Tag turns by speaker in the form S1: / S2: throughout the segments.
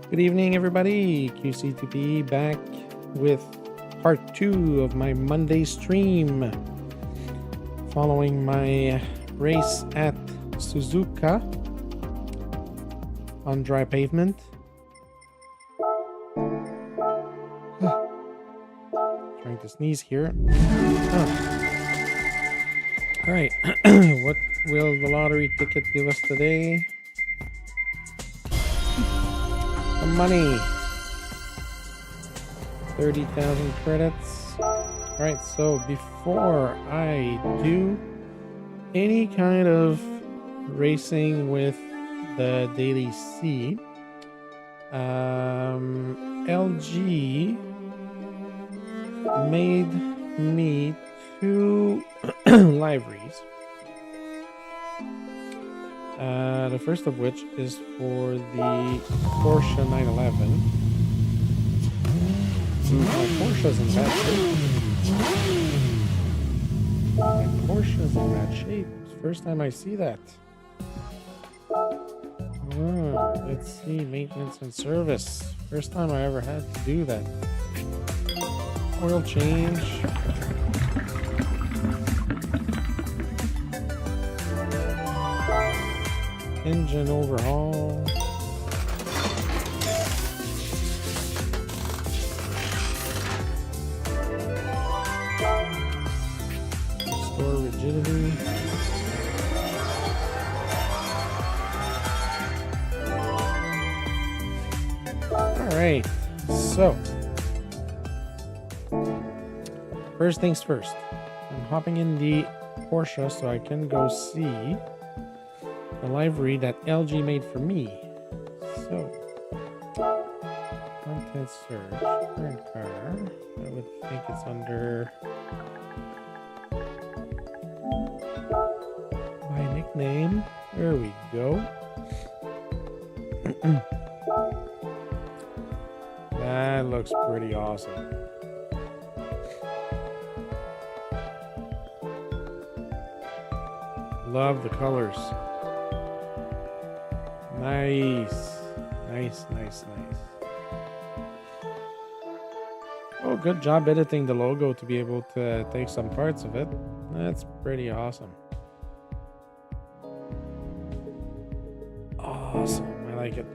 S1: Good evening, everybody. QC2P back with part 2 of my Monday stream following my race at Suzuka on dry pavement. Trying to sneeze here. All right. What will the lottery ticket give us today? Some money. 30,000 credits. All right. So before I do any kind of racing with the Daily C, LG made me 2 liveries. The first of which is for the Porsche 911. My Porsche's in bad shape. My Porsche's in bad shape. First time I see that. Let's see, maintenance and service. First time I ever had to do that. Oil change. Engine overhaul. Restore rigidity. Alright, so first things first. I'm hopping in the Porsche so I can go see the livery that LG made for me. So, content search, current car. I would think it's under my nickname. There we go. That looks pretty awesome. Love the colors. Nice. Nice. Oh, good job editing the logo to be able to take some parts of it. That's pretty awesome. Awesome. I like it.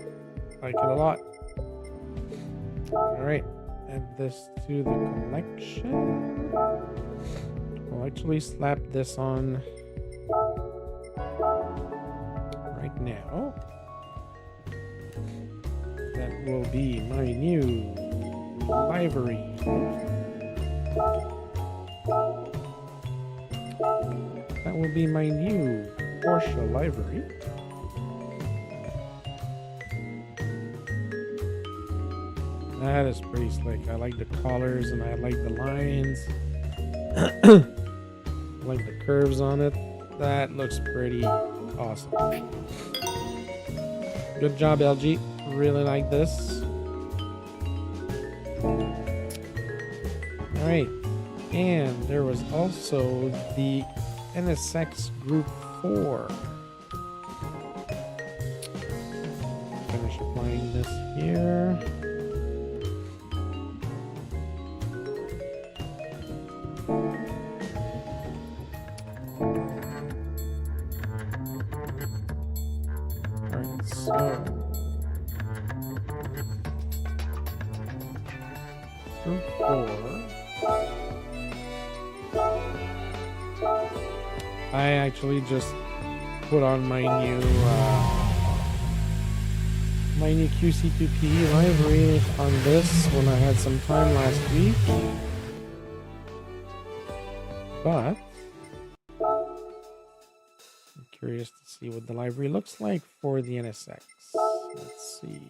S1: Like it a lot. Alright. Add this to the collection. I'll actually slap this on right now. That will be my new livery. That will be my new Porsche livery. That is pretty slick. I like the colors and I like the lines. I like the curves on it. That looks pretty awesome. Good job, LG. Really like this. Alright. And there was also the NSX Group 4. Finish applying this here. Alright, so Group 4. I actually just put on my new QC2P livery on this when I had some time last week. But I'm curious to see what the livery looks like for the NSX. Let's see.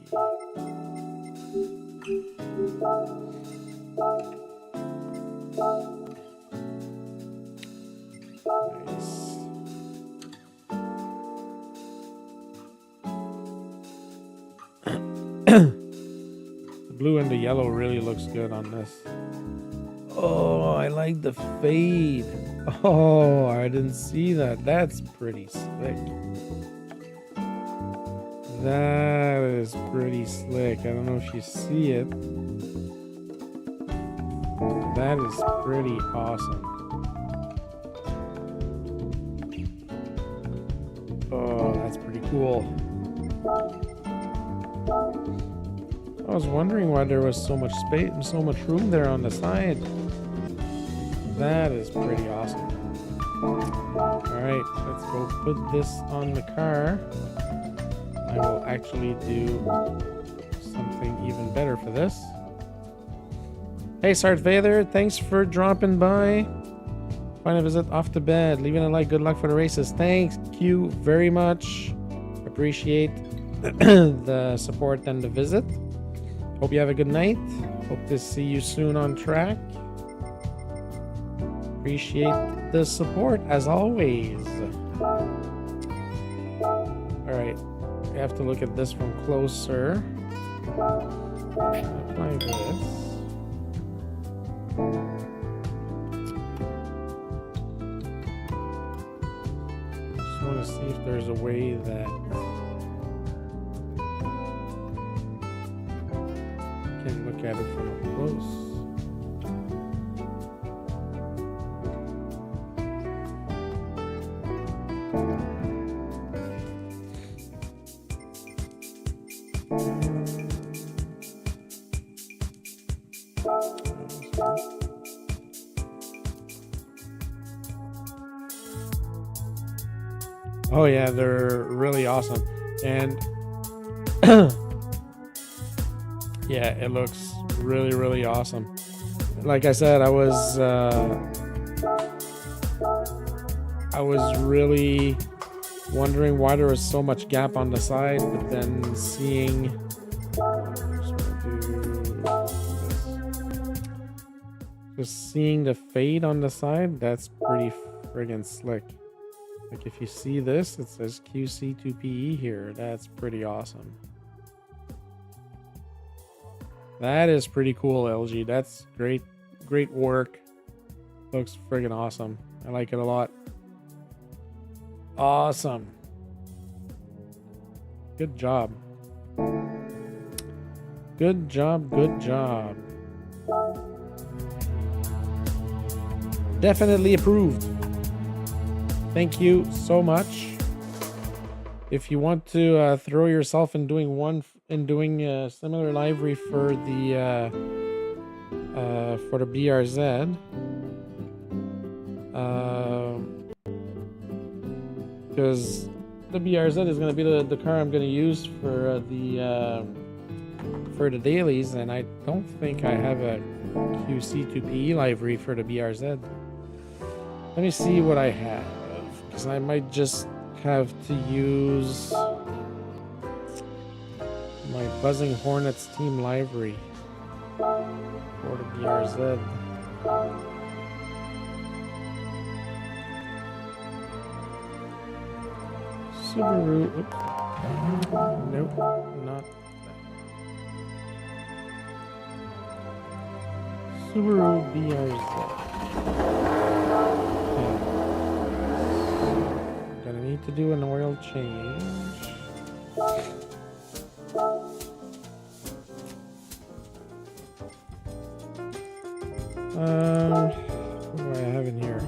S1: Nice. The blue and the yellow really looks good on this. Oh, I like the fade. Oh, I didn't see that. That's pretty slick. That is pretty slick. I don't know if you see it. That is pretty awesome. Oh, that's pretty cool. I was wondering why there was so much space and so much room there on the side. That is pretty awesome. Alright, let's go put this on the car. I will actually do something even better for this. Hey, Sarge Vader, thanks for dropping by. Find a visit off to bed. Leaving a like. Good luck for the races. Thank you very much. Appreciate the support and the visit. Hope you have a good night. Hope to see you soon on track. Appreciate the support as always. Alright, we have to look at this from closer. Apply this. Just want to see if there's a way that I can look at it from up close. Oh yeah, they're really awesome. And yeah, it looks really, really awesome. Like I said, I was really wondering why there was so much gap on the side, but then seeing just seeing the fade on the side, that's pretty friggin' slick. Like if you see this, it says QC2PE here. That's pretty awesome. That is pretty cool, LG. That's great, great work. Looks friggin' awesome. I like it a lot. Awesome. Good job. Good job, good job. Definitely approved. Thank you so much. If you want to throw yourself in doing a similar livery for the BRZ, because the BRZ is going to be the car I'm going to use for the dailies, and I don't think I have a QC2PE livery for the BRZ. Let me see what I have, because I might just have to use my Buzzing Hornets team livery for the BRZ. Subaru, oops. Nope, not that. Subaru BRZ. Gonna need to do an oil change. What do I have in here?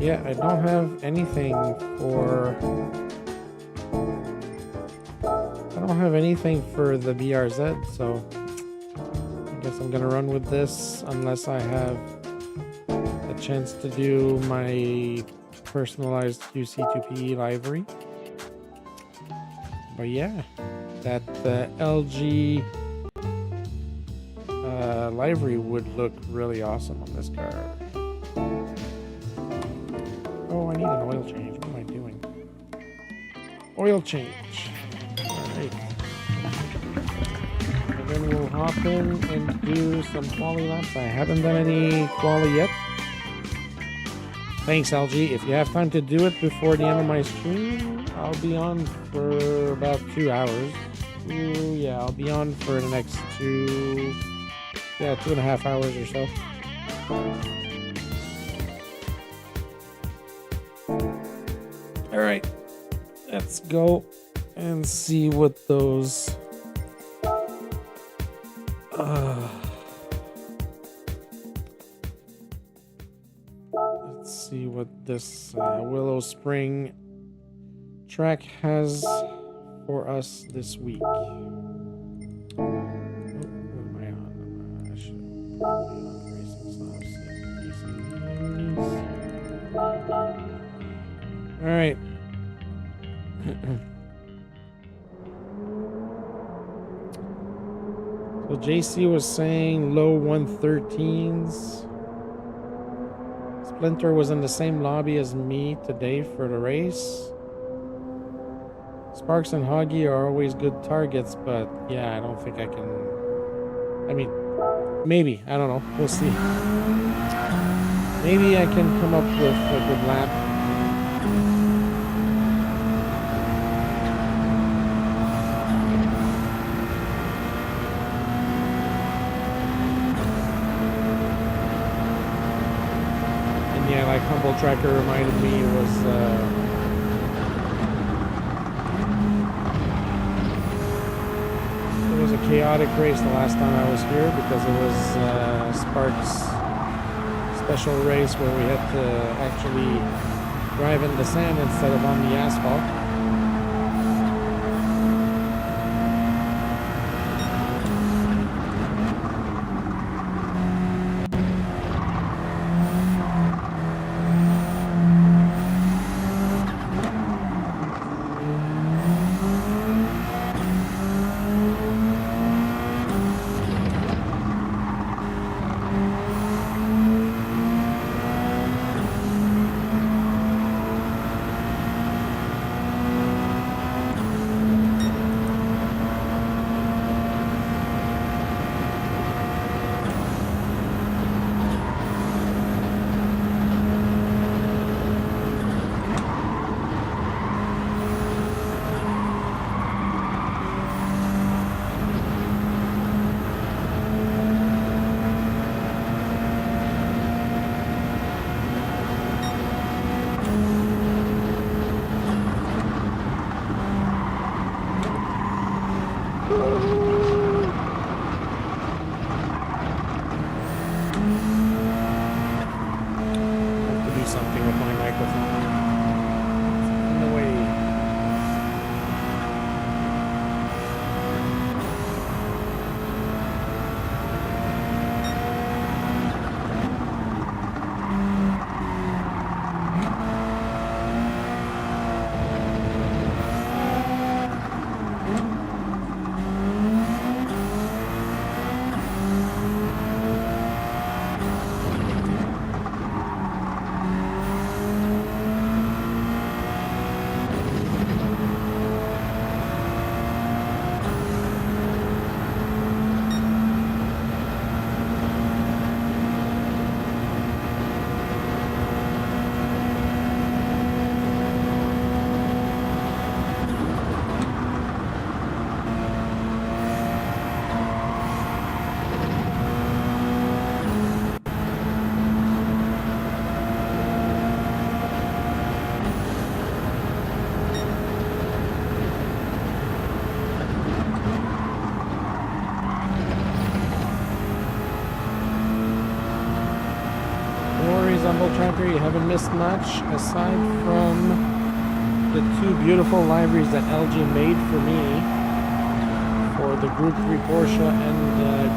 S1: Yeah, I don't have anything for... I don't have anything for the BRZ, so I guess I'm gonna run with this unless I have a chance to do my personalized QC2PE livery. But yeah, that LG livery would look really awesome on this car. Oh, I need an oil change. What am I doing? Oil change. Alright. And then we'll hop in and do some quali laps. I haven't done any quali yet. Thanks, LG. If you have time to do it before the end of my stream, I'll be on for about 2 hours. Ooh, yeah, I'll be on for the next 2.5 hours or so. Alright, let's go and see what those let's see what this Willow Spring track has for us this week. What am I on? I should probably be on racing stuff. All right. So JC was saying low 113s. Splinter was in the same lobby as me today for the race. Sparks and Hoggy are always good targets, but yeah, I don't think I can. I mean, maybe. I don't know. We'll see. Maybe I can come up with a good lap. Yeah, like Humble Tracker reminded me, it was a chaotic race the last time I was here because it was Sparks' special race where we had to actually drive in the sand instead of on the asphalt. Tracker, you haven't missed much aside from the two beautiful liveries that LG made for me for the Group 3 Porsche and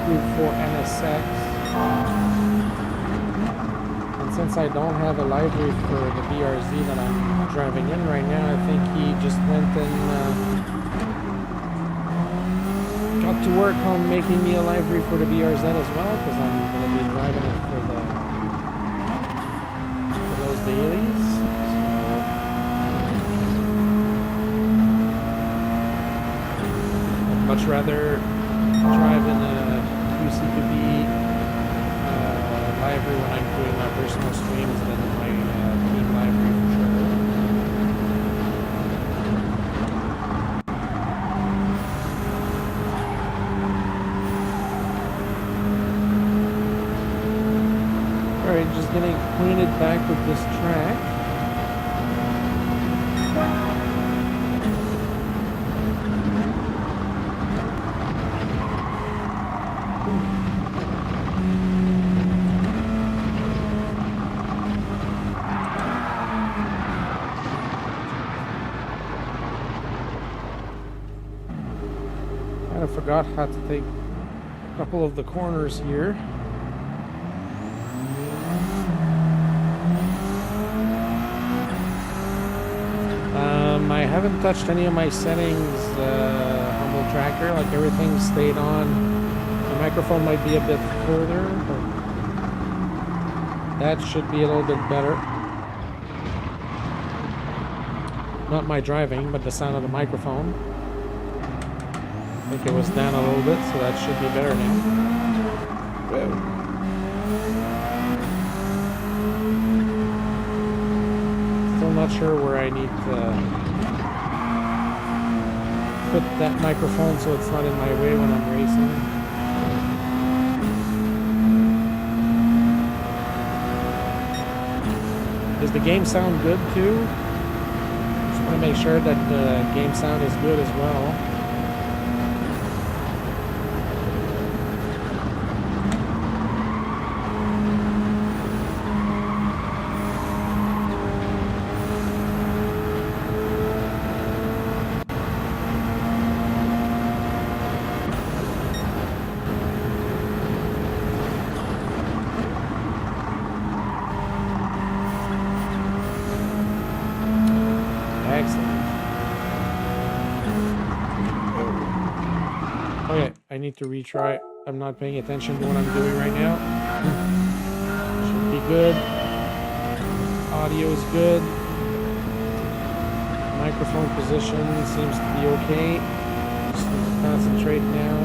S1: Group 4 NSX. And since I don't have a livery for the BRZ that I'm driving in right now, I think he just went and got to work on making me a livery for the BRZ as well, because I'm going to be driving it for those dailies. I'd much rather drive in a QC2B livery when I'm doing my personal streams than my team livery for sure. Alright, just getting acquainted back with this track. Kind of forgot how to take a couple of the corners here. I haven't touched any of my settings, Humble Tracker. Like, everything stayed on. The microphone might be a bit further, but that should be a little bit better. Not my driving, but the sound of the microphone. I think it was down a little bit, so that should be better now. Whoa. Still not sure where I need to put that microphone so it's not in my way when I'm racing. Does the game sound good too? Just want to make sure that the game sound is good as well. I need to retry. I'm not paying attention to what I'm doing right now. Should be good. Audio is good. Microphone position seems to be okay. Just need to concentrate now.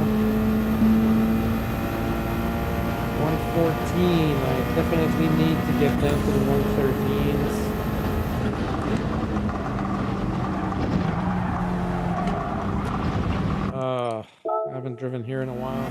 S1: 114. I definitely need to get down to the 113s. I haven't driven here in a while.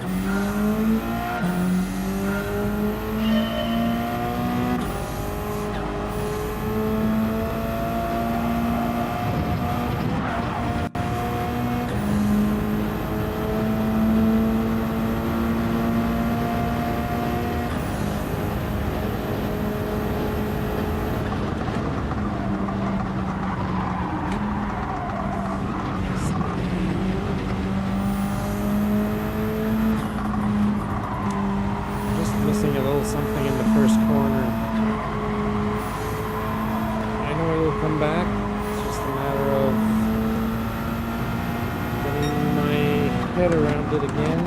S1: Something in the first corner. I know it will come back. It's just a matter of getting my head around it again.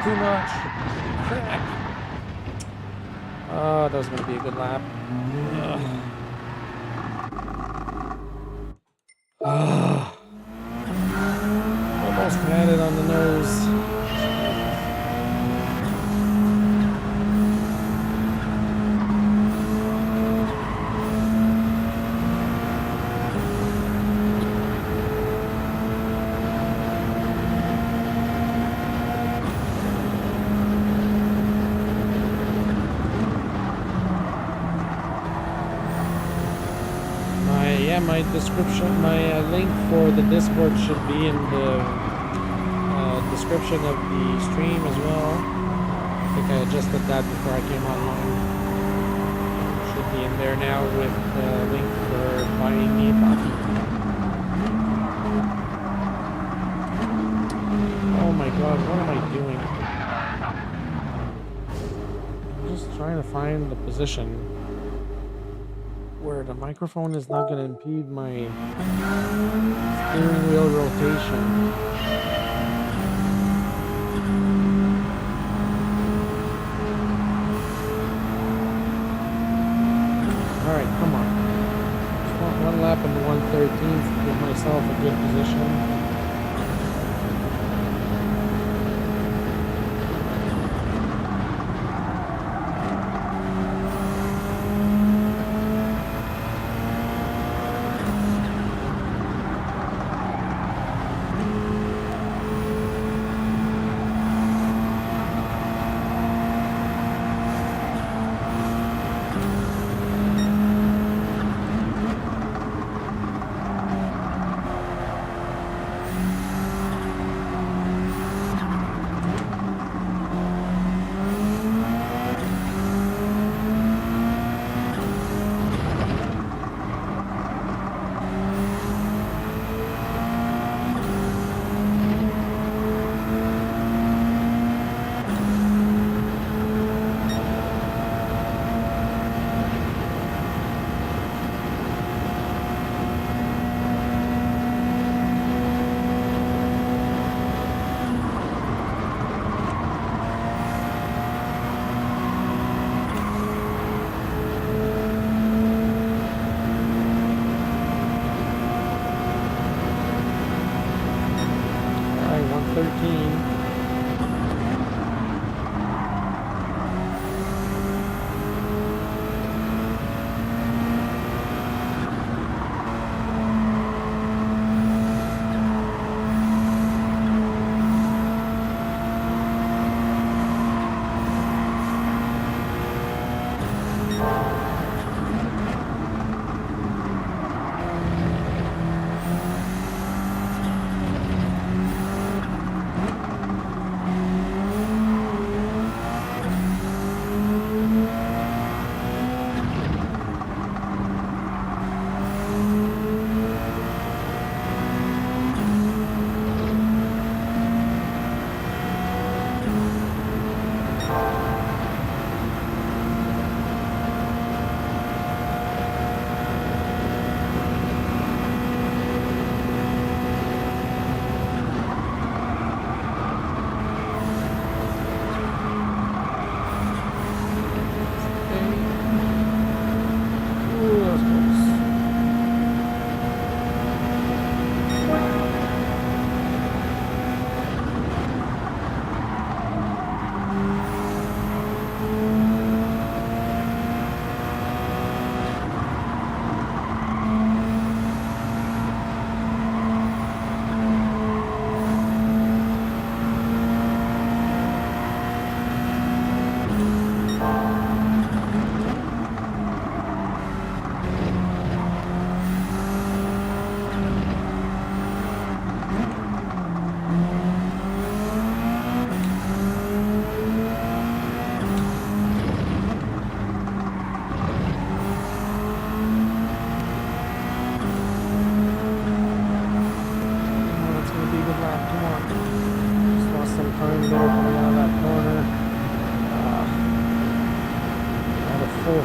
S1: Too much. Oh, that was going to be a good lap. Almost had it on the nose. my description, my link for the Discord should be in the description of the stream as well. I think I adjusted that before I came online. Should be in there now with the link for buying me a coffee. Oh my god, what am I doing? I'm just trying to find the position where the microphone is not going to impede my steering wheel rotation. Alright, come on. Just want one lap in the 113 to give myself a good position.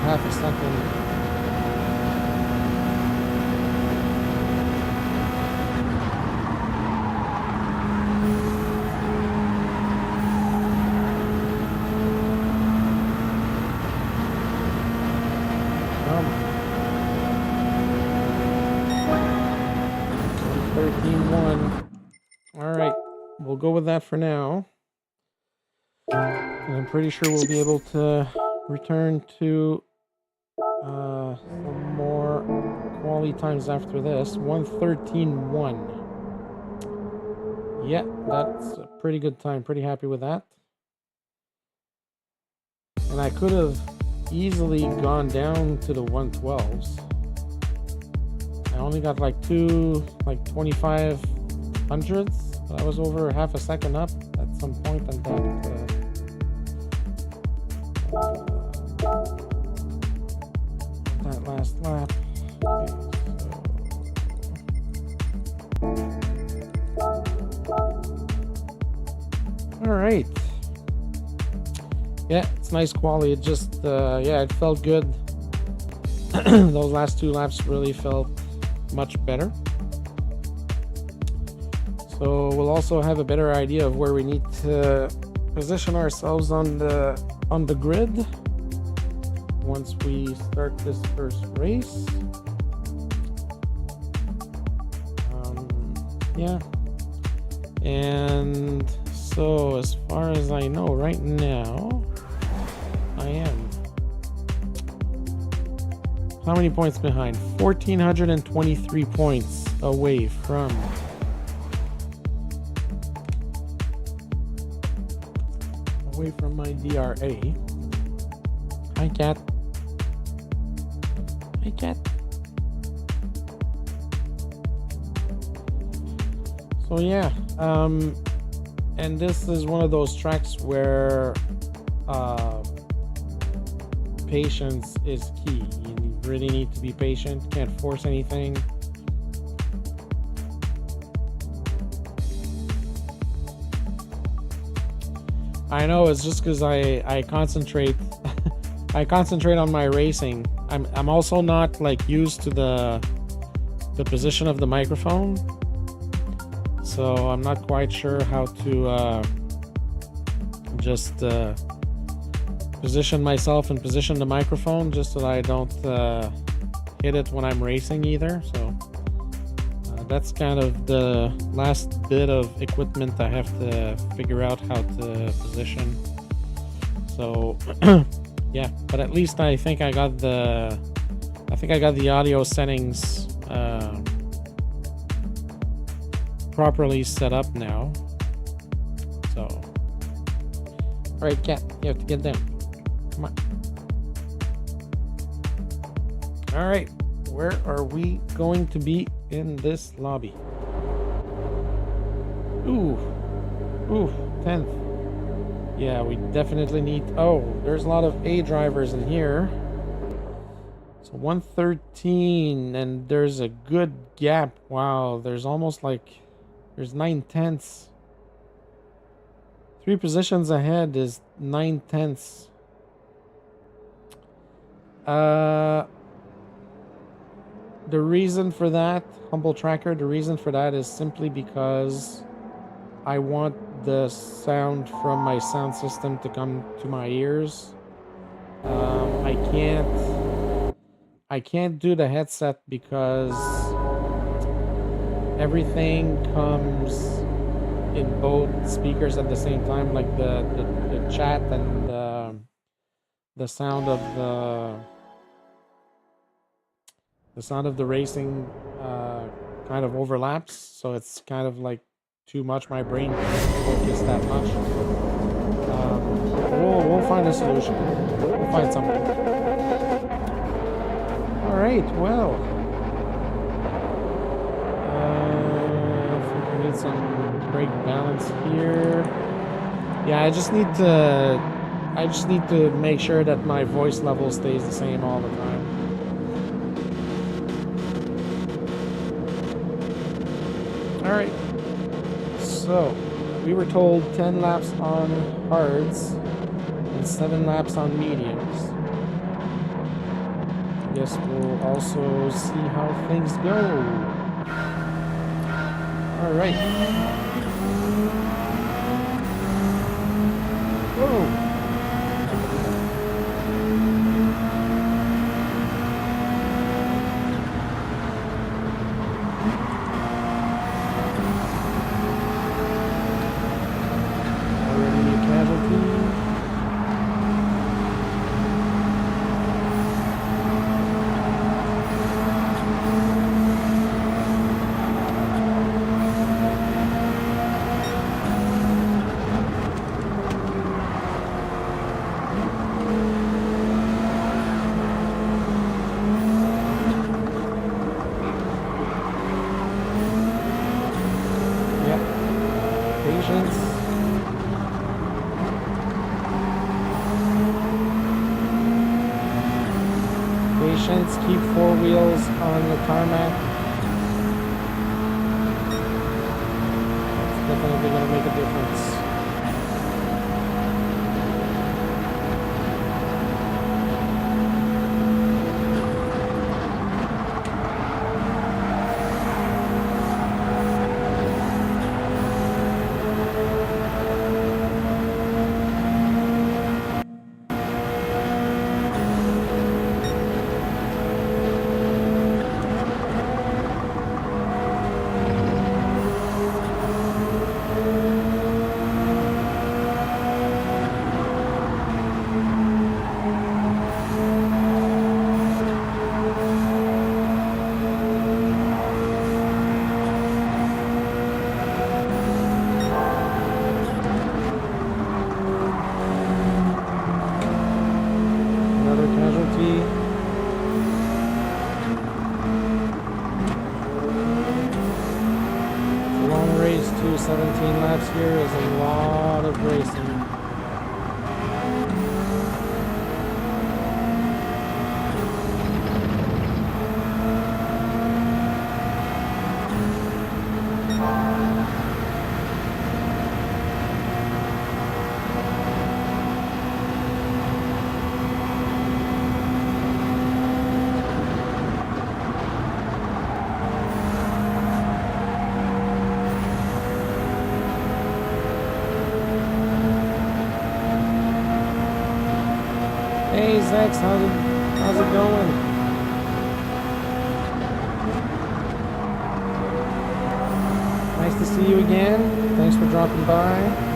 S1: Half a second. Come. 13-1. All right, we'll go with that for now. And I'm pretty sure we'll be able to return to some more quality times after this. 1:13.1. Yeah, that's a pretty good time. Pretty happy with that. And I could have easily gone down to the 112s. I only got like 2500ths. But I was over half a second up at some point on that last lap. Okay, so. All right. Yeah, it's nice quality. It just, yeah, it felt good. Those last 2 laps really felt much better. So we'll also have a better idea of where we need to position ourselves on the grid once we start this first race. Yeah, and so as far as I know right now, I am how many points behind? 1423 points away from my DRA. Hi, cat. Hi, cat. So yeah, and this is one of those tracks where patience is key. You really need to be patient. Can't force anything. I know it's just because I concentrate I concentrate on my racing. I'm also not like used to the position of the microphone, so I'm not quite sure how to just position myself and position the microphone just so that I don't hit it when I'm racing either. So that's kind of the last bit of equipment I have to figure out how to position. So yeah, but at least I think I got the audio settings properly set up now. So all right, cat, you have to get down. Come on. All right, where are we going to be in this lobby? Ooh, 10th. Yeah, we definitely need. Oh, there's a lot of A drivers in here. So 113, and there's a good gap. Wow, there's almost like there's 9/10. 3 positions ahead is 9/10. The reason for that, Humble Tracker, the reason for that is simply because I want the sound from my sound system to come to my ears. I can't do the headset because everything comes in both speakers at the same time, like the chat and the sound of the racing kind of overlaps, so it's kind of like too much. My brain can't focus that much. We'll find a solution. We'll find something. All right, well, I think we need some brake balance here. Yeah, I just need to make sure that my voice level stays the same all the time. All right, so we were told 10 laps on hards and 7 laps on mediums. I guess we'll also see how things go. All right. Whoa. patience, keep 4 wheels on the tarmac. That's definitely going to make a difference. Long race too, 17 laps here is a lot of racing. Hey Zex, how's it going? Nice to see you again. Thanks for dropping by.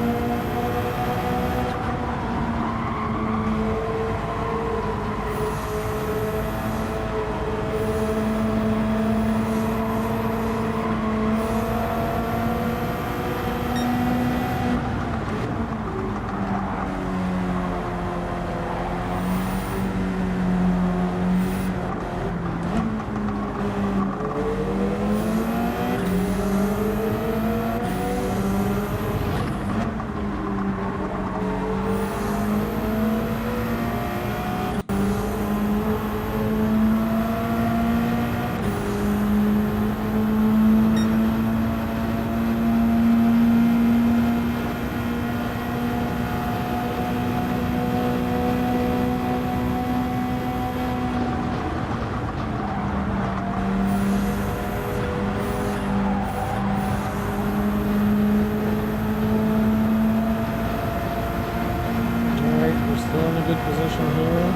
S1: Good position here.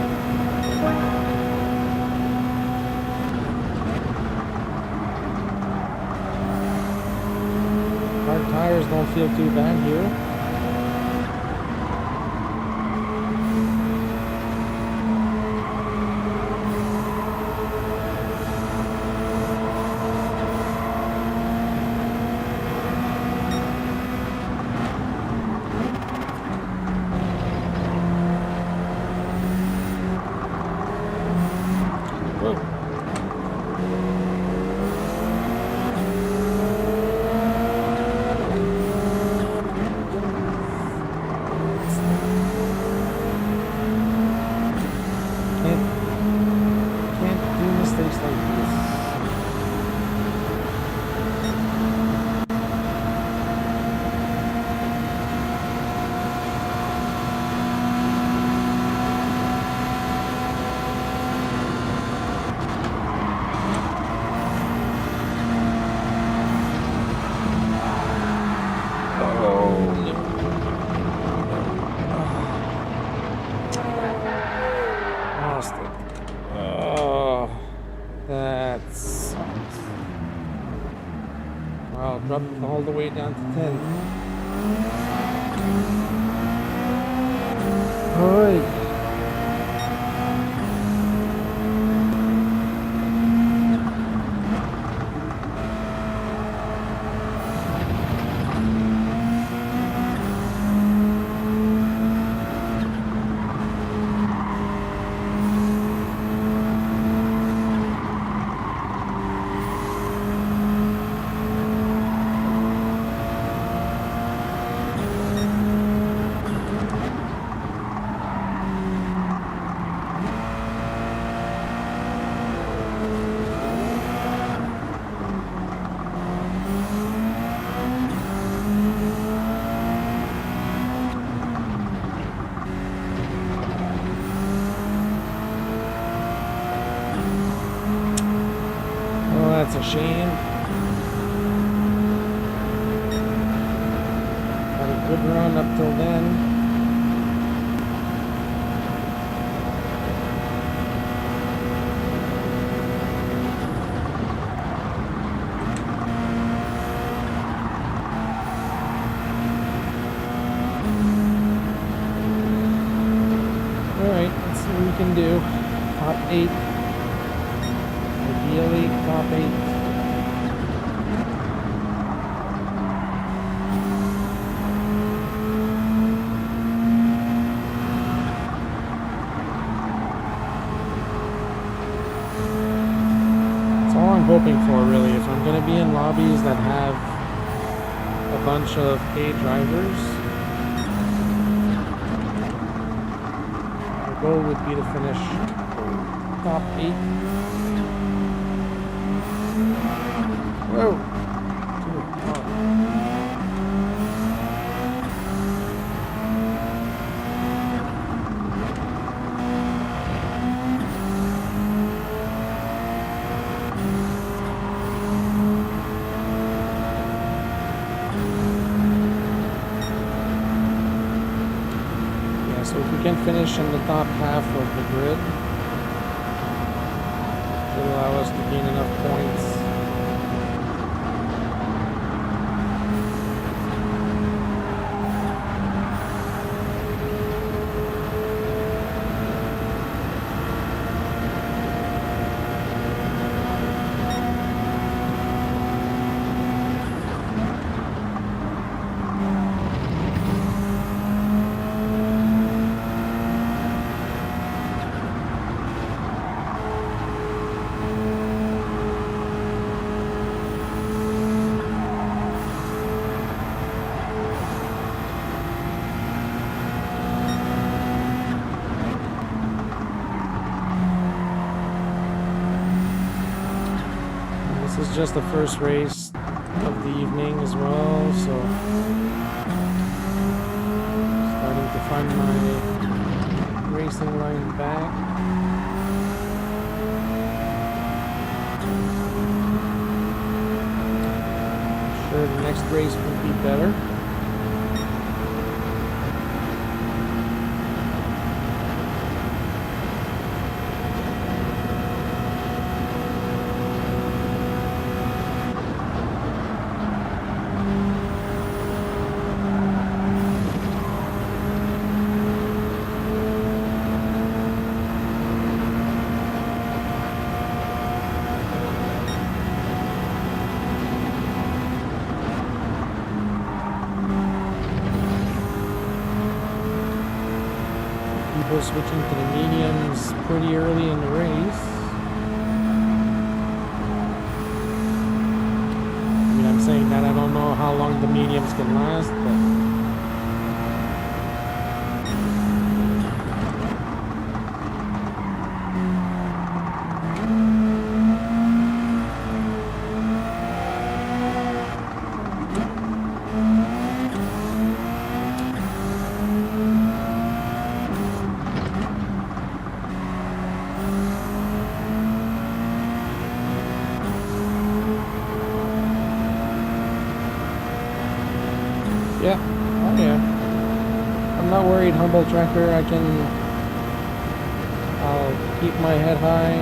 S1: Hard tires don't feel too bad here. Drop all the way down to 10. Oi. a shame. Had a good run up till then. Can do top 8, ideally top 8. That's all I'm hoping for, really. If I'm going to be in lobbies that have a bunch of paid drivers, goal would be to finish top 8. Whoa! So if we can finish in the top half of the grid, it will allow us to gain enough points. This is just the first race of the evening as well, so starting to find my racing line back. I'm sure the next race will be better. Switching to the mediums pretty early in the race. I mean, I'm saying that I don't know how long the mediums can last, but yeah, oh yeah. I'm not worried, Humble Tracker. I'll keep my head high.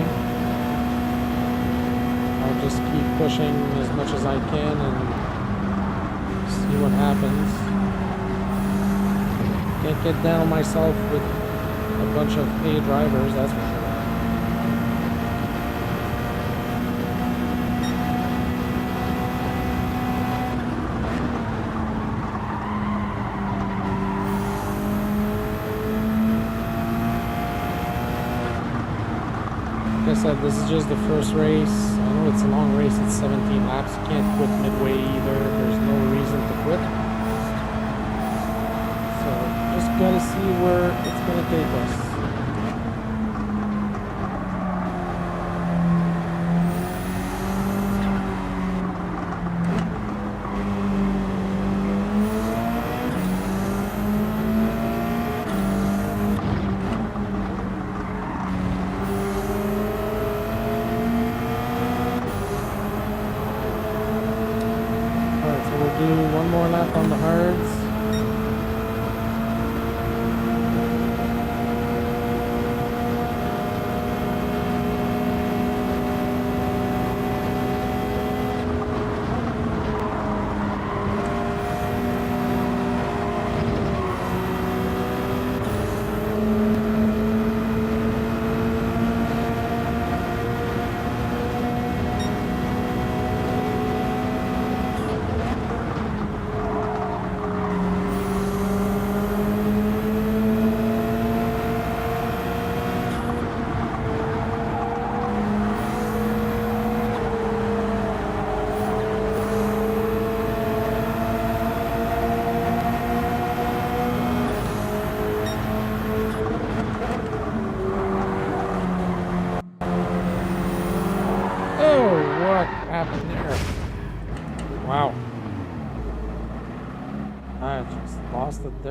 S1: I'll just keep pushing as much as I can and see what happens. Can't get down on myself with a bunch of paid drivers, that's for sure. Like I said, this is just the first race. I know it's a long race, it's 17 laps. You can't quit midway either. There's no reason to quit. So just gotta see where it's gonna take us.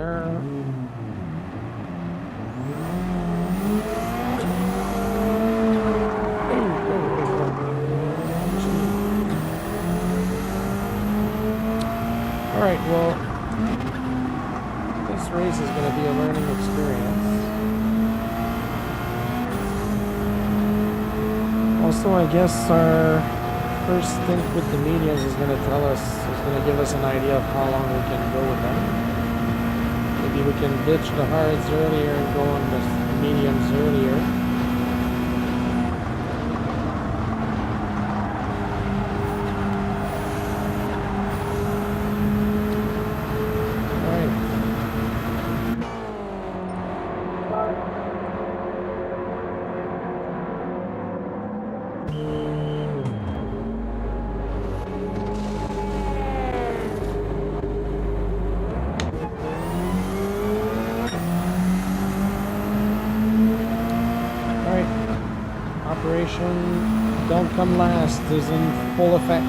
S1: there. Alright, well, this race is going to be a learning experience. Also, I guess our first stint with the mediums is going to give us an idea of how long we can go with them. Maybe we can ditch the hards earlier and go on the mediums earlier. Don't Come Last is in full effect.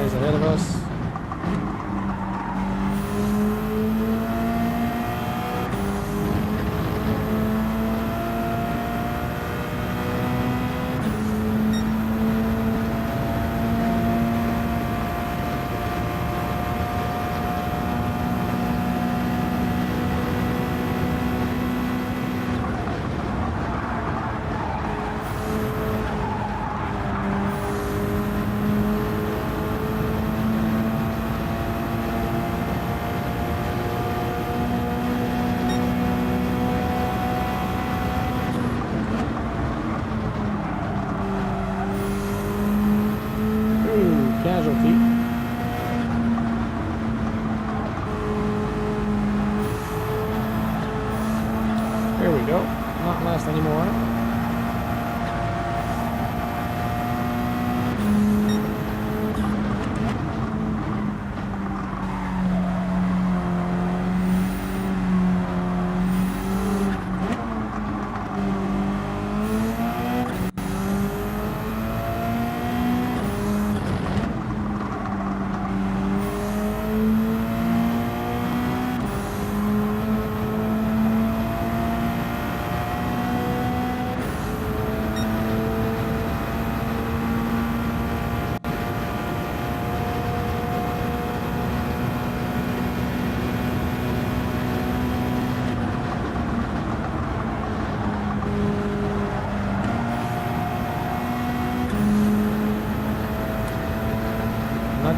S1: Ahead of us. Casualty. There we go. Not last anymore.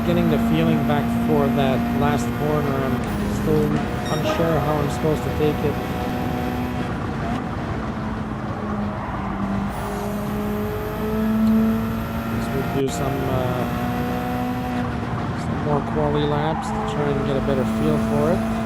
S1: Getting the feeling back for that last corner. I'm still unsure how I'm supposed to take it. We'll do some more quali laps to try and get a better feel for it.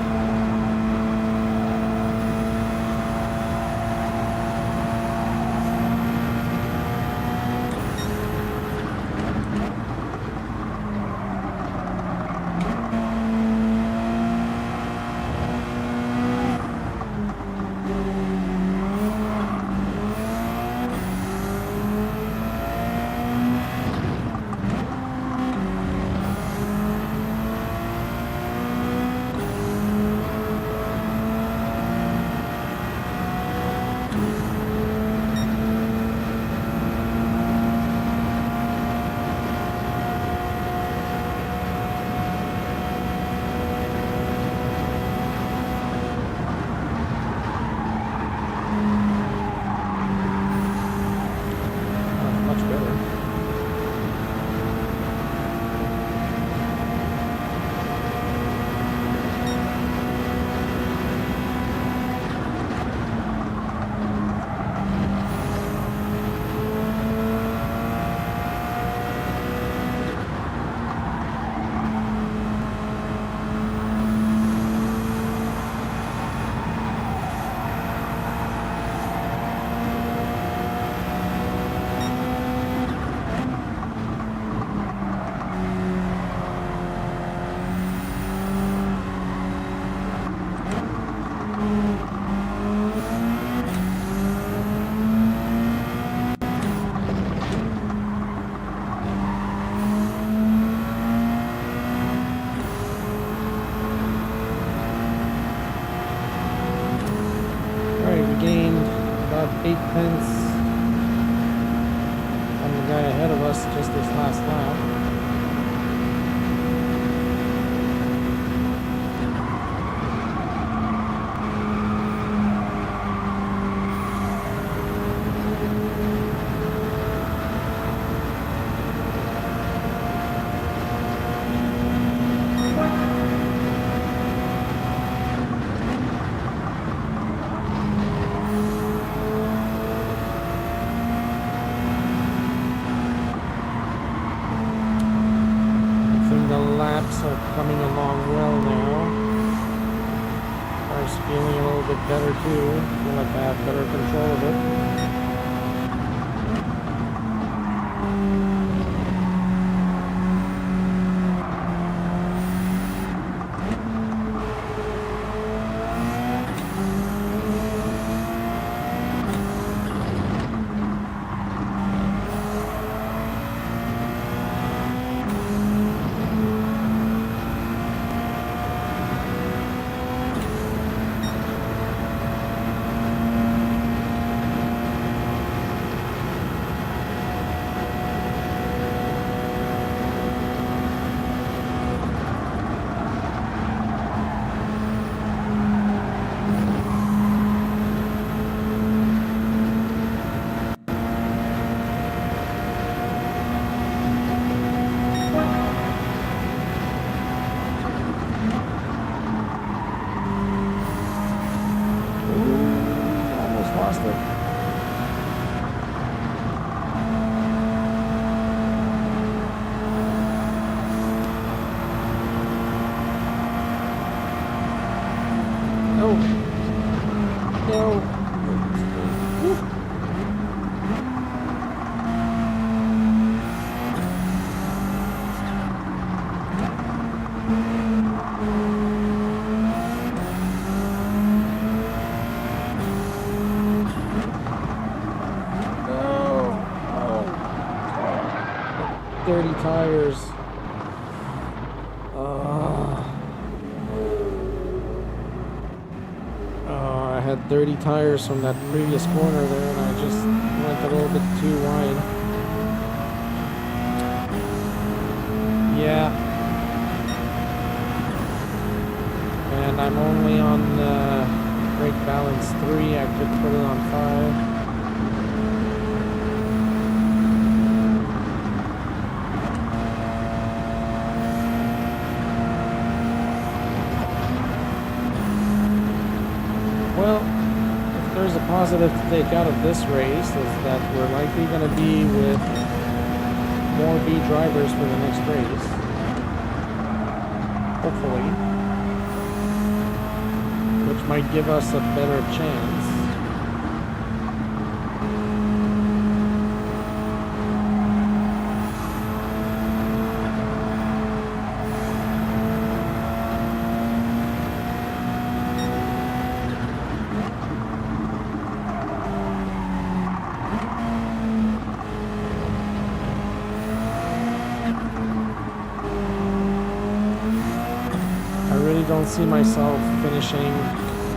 S1: about 8 tenths on the guy ahead of us just this last lap. Are coming along well now. Car's feeling a little bit better too. I feel like I have better control of it. Dirty tires. I had dirty tires from that previous corner there, and I just went a little bit too wide. Yeah. And I'm only on brake balance 3. I could put it on 5. Well, if there's a positive to take out of this race is that we're likely going to be with more B drivers for the next race. Hopefully. Which might give us a better chance. Don't see myself finishing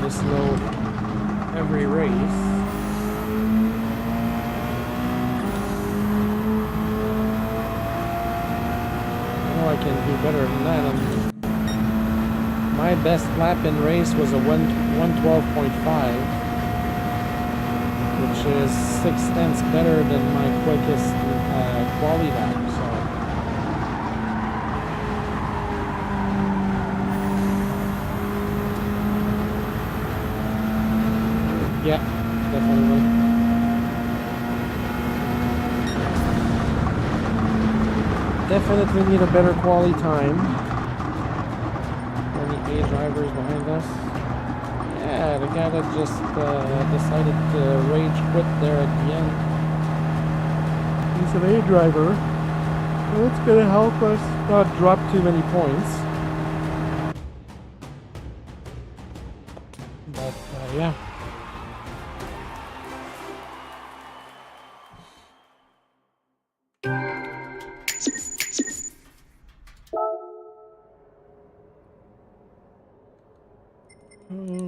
S1: this low every race. I know I can do better than that. My best lap in race was a 112.5, which is 6 tenths better than my quickest quali lap. Yeah, definitely. Definitely need a better quality time. Any A drivers behind us? Yeah, the guy that just decided to rage quit there at the end. He's an A driver. So it's gonna help us not drop too many points. But yeah.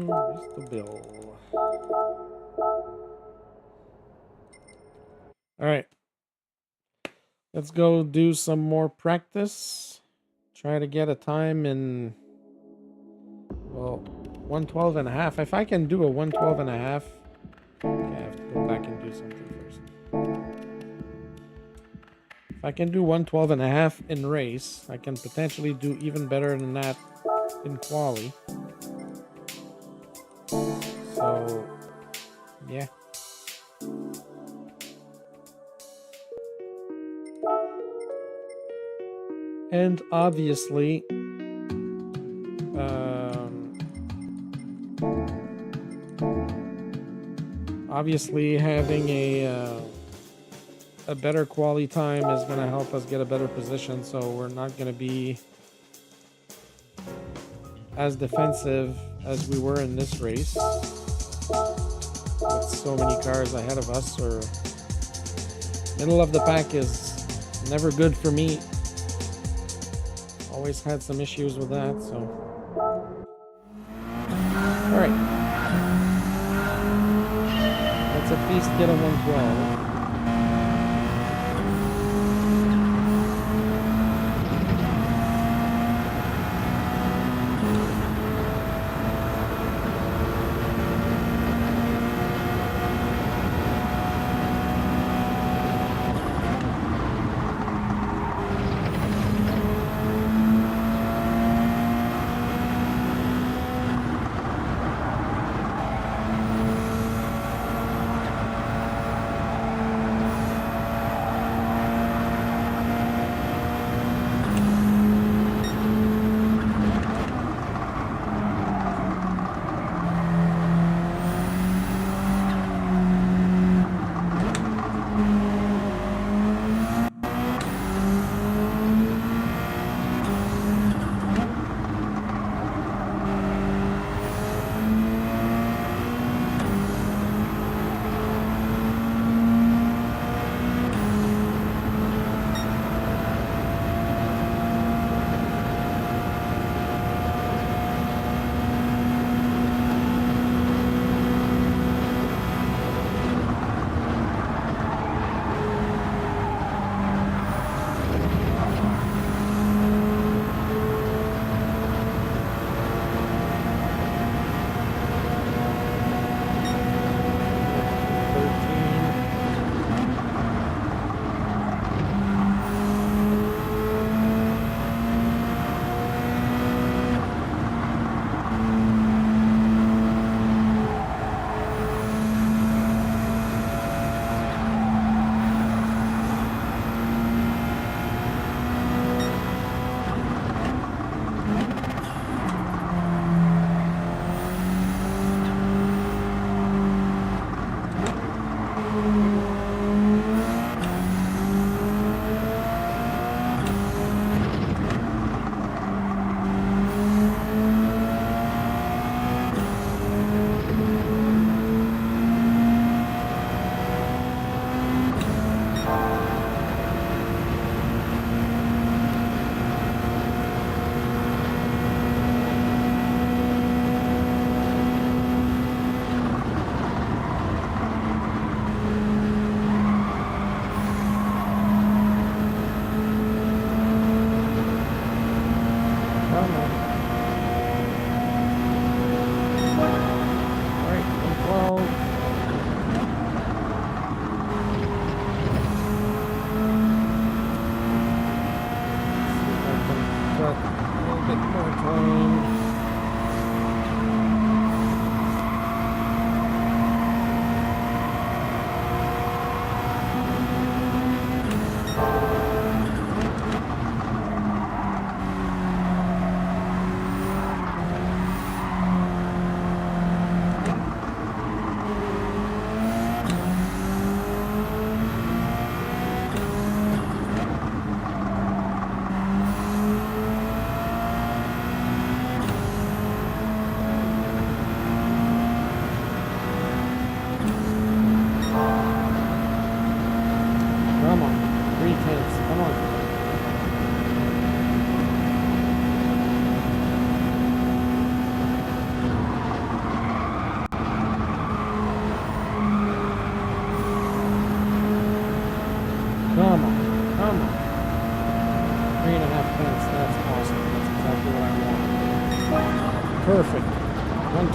S1: Where's the bill? All right. Let's go do some more practice. Try to get a time in, well, 1:12.5. If I can do a 1:12.5, okay, I have to go back and do something first. If I can do 1:12.5 in race, I can potentially do even better than that in quali. So, yeah. And obviously, having a better quality time is going to help us get a better position, so we're not going to be as defensive as we were in this race with so many cars ahead of us. Or middle of the pack is never good for me. Always had some issues with that, so all right, let's at least get a 1:12.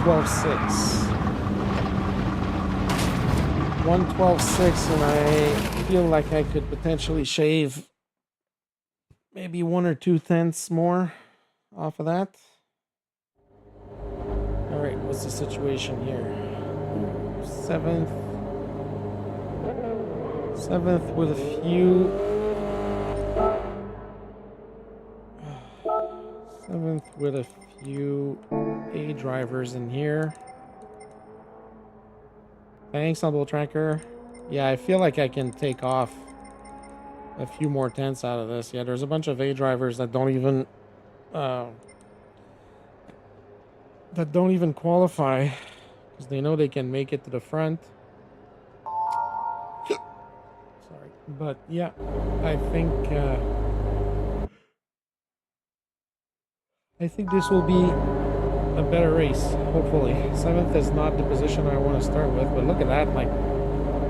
S1: 112.6. 112.6, and I feel like I could potentially shave maybe 1 or 2 tenths more off of that. All right, what's the situation here? Seventh with a few. Seventh with a few A drivers in here. Thanks, Humble Tracker. Yeah, I feel like I can take off a few more tenths out of this. Yeah, there's a bunch of A drivers that don't even qualify because they know they can make it to the front. Sorry, but yeah, I think this will be a better race, hopefully. 7th is not the position I want to start with, but look at that, like,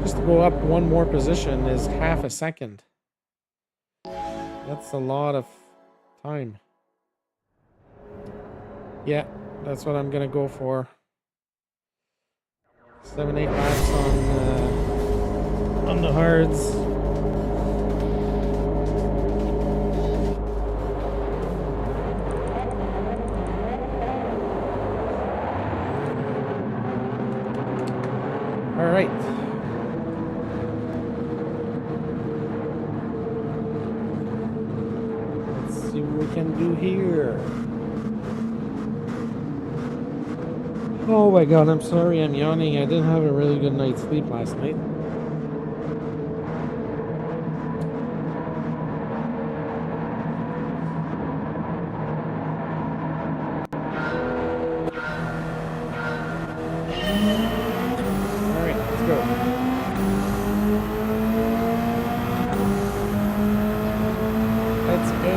S1: just to go up 1 more position is half a second. That's a lot of time. Yeah, that's what I'm gonna go for. 7-8 laps on the hards. All right. Let's see what we can do here. Oh my god, I'm sorry I'm yawning. I didn't have a really good night's sleep last night. Alright, let's go. Let's go.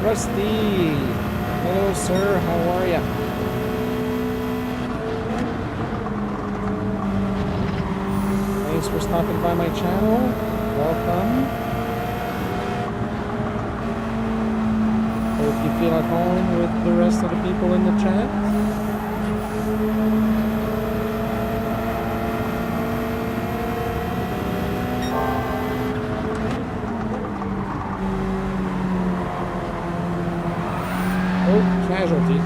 S1: Rusty, hello sir, how are ya? Thanks for stopping by my channel. Welcome. Hope you feel at home with the rest of the people in the chat. Casualty.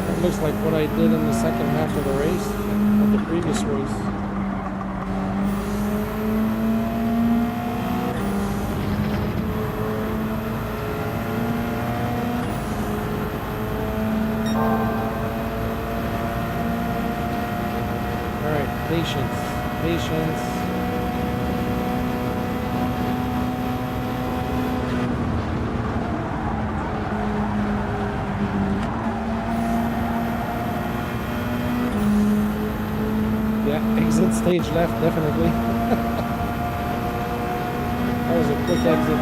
S1: That looks like what I did in the second half of the race, of the previous race. All right, patience, patience. Exit stage left, definitely. That was a quick exit.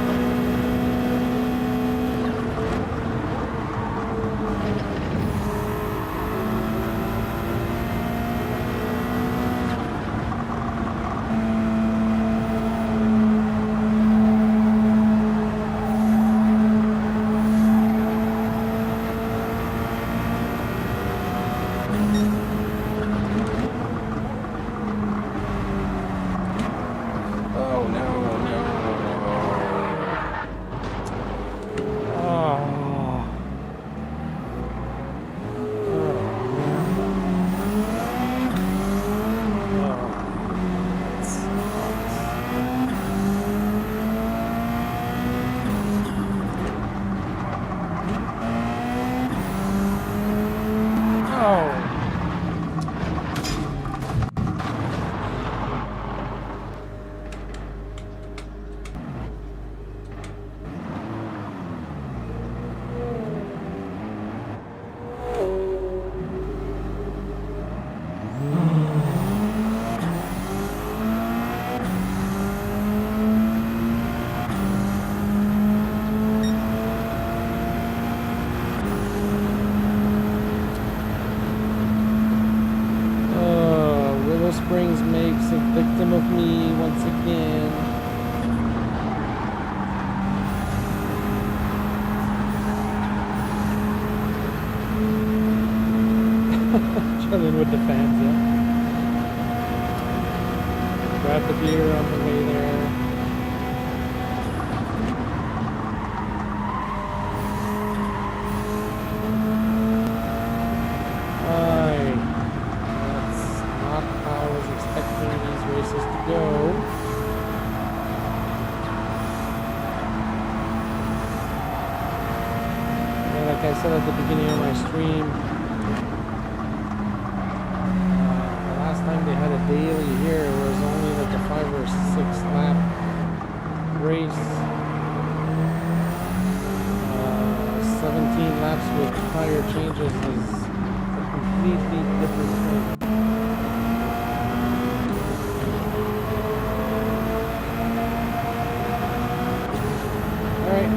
S1: Springs makes a victim of me once again. Chilling with the fans, yeah. Grab the beer on the way there. That's not how I was expecting these races to go. And like I said at the beginning of my stream, they had a daily here. It was only like a 5 or 6 lap race. 17 laps with tire changes is a completely different thing. Alright,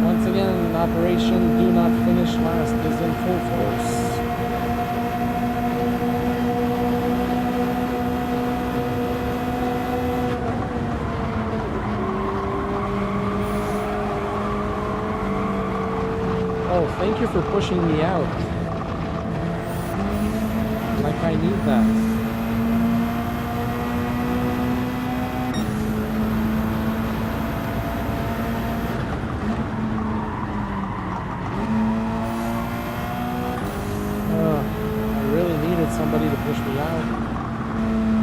S1: once again, Operation Do Not Finish Last is in full force. Oh, thank you for pushing me out. Like I need that. I really needed somebody to push me out.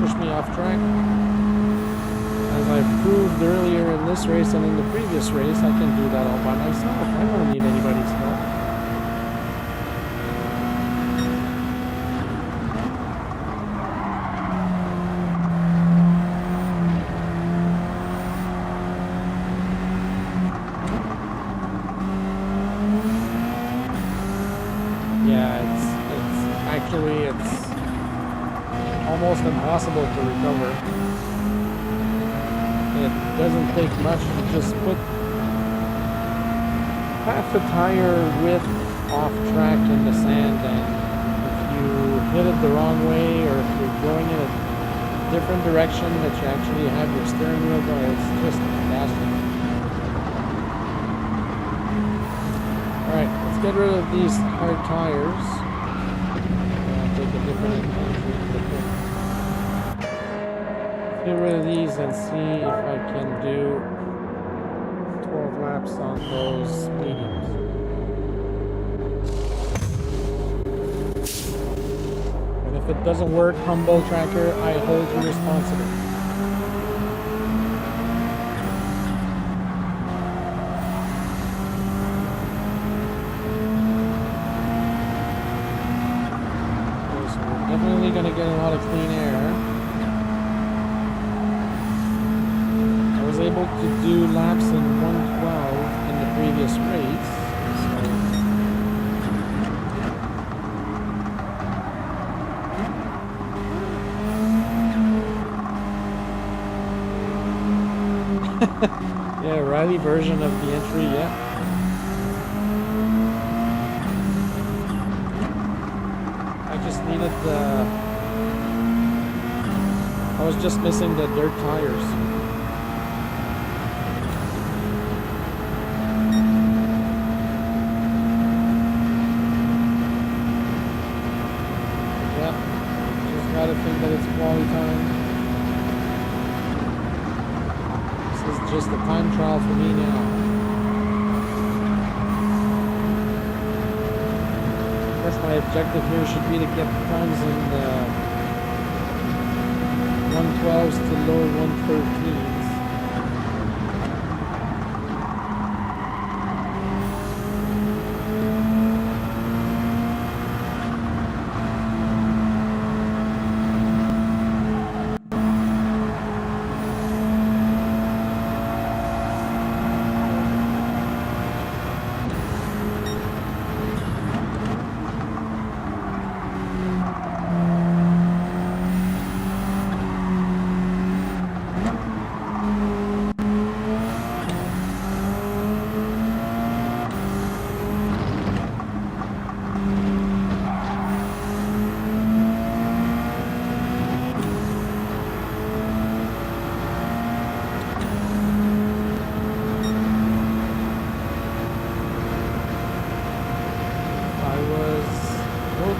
S1: Push me off track. As I proved earlier in this race and in the previous race, I can do that all by myself. I don't need anybody's help. Yeah, it's almost impossible to recover. It doesn't take much to just put half a tire width off track in the sand, and if you hit it the wrong way, or if you're going in a different direction that you actually have your steering wheel going, it's just fantastic. Alright, let's get rid of these hard tires. I'll take a different get rid of these and see if I can do 12 laps on those mediums. And if it doesn't work, Humble Tracker, I hold you responsible. Okay, so we're definitely going to get a lot of clean air. Able to do laps in 112 in the previous race. So. Yeah, rally version of the entry, yeah. I just needed I was just missing the dirt tires. I think that it's quality time. This is just a time trial for me now. I guess my objective here should be to get times in the 112s to low 113s.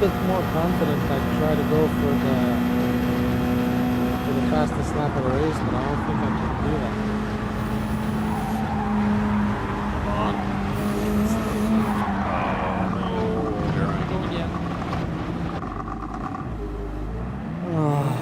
S1: bit more confident I'd try to go for the fastest lap of the race, but I don't think I can do that. Come on. Oh, here I go again. Oh.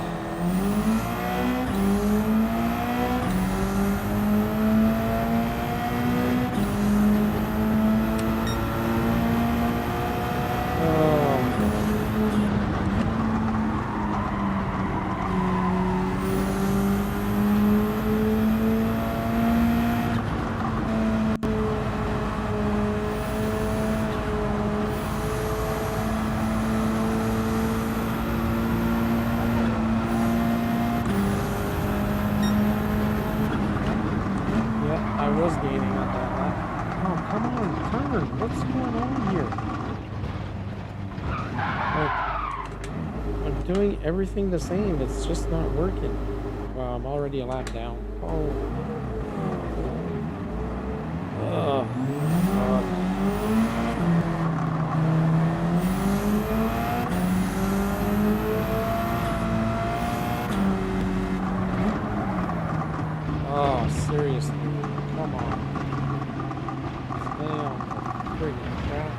S1: Was gaining on that lap. Oh, come on, turn. What's going on here? Like, I'm doing everything the same. It's just not working. Well, I'm already a lap down. Oh. God. Oh, seriously. Come on. Stay on the friggin' track.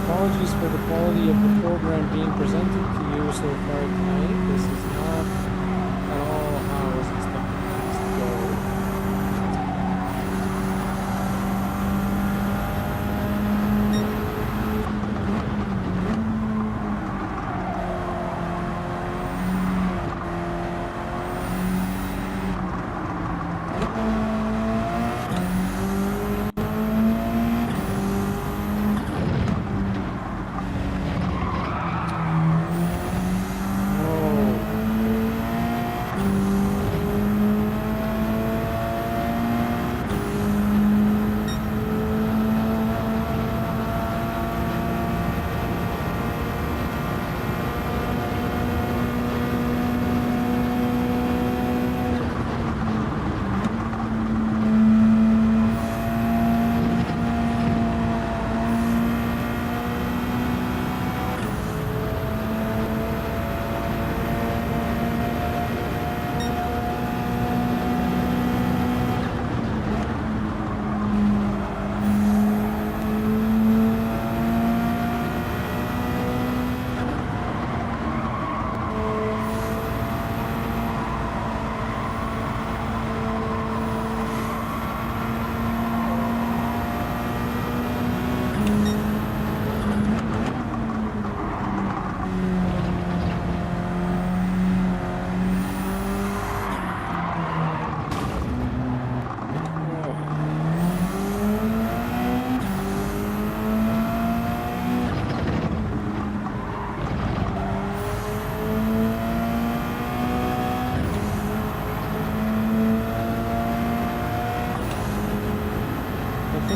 S1: Apologies for the quality of the program being presented to you so far tonight. This is not at all how I was expecting things to go.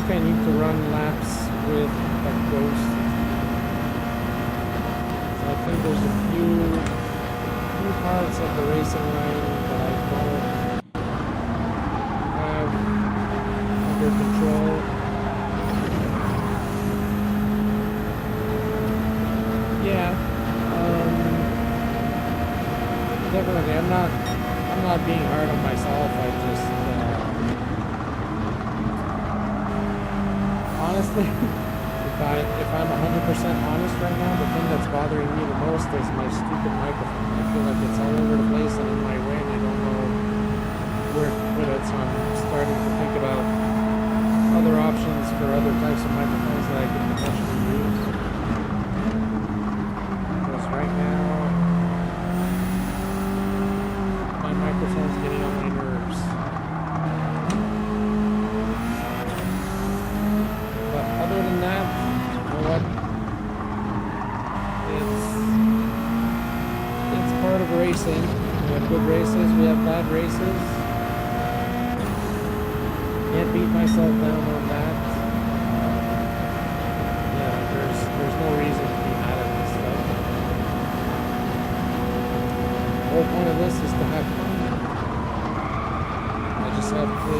S1: I need to run laps with a ghost. So I think there's a few parts of the racing line that I don't have under control. Yeah, definitely. I'm not being hard on myself. I just honestly, if I'm 100% honest right now, the thing that's bothering me the most is my stupid microphone. I feel like it's all over the place and in my way, and I don't know where to put it. So I'm starting to think about other options for other types of microphones that I could potentially use. Because right now, races. Can't beat myself down on that. Yeah, there's no reason to be mad at this stuff. The whole point of this is to have fun. I just have to.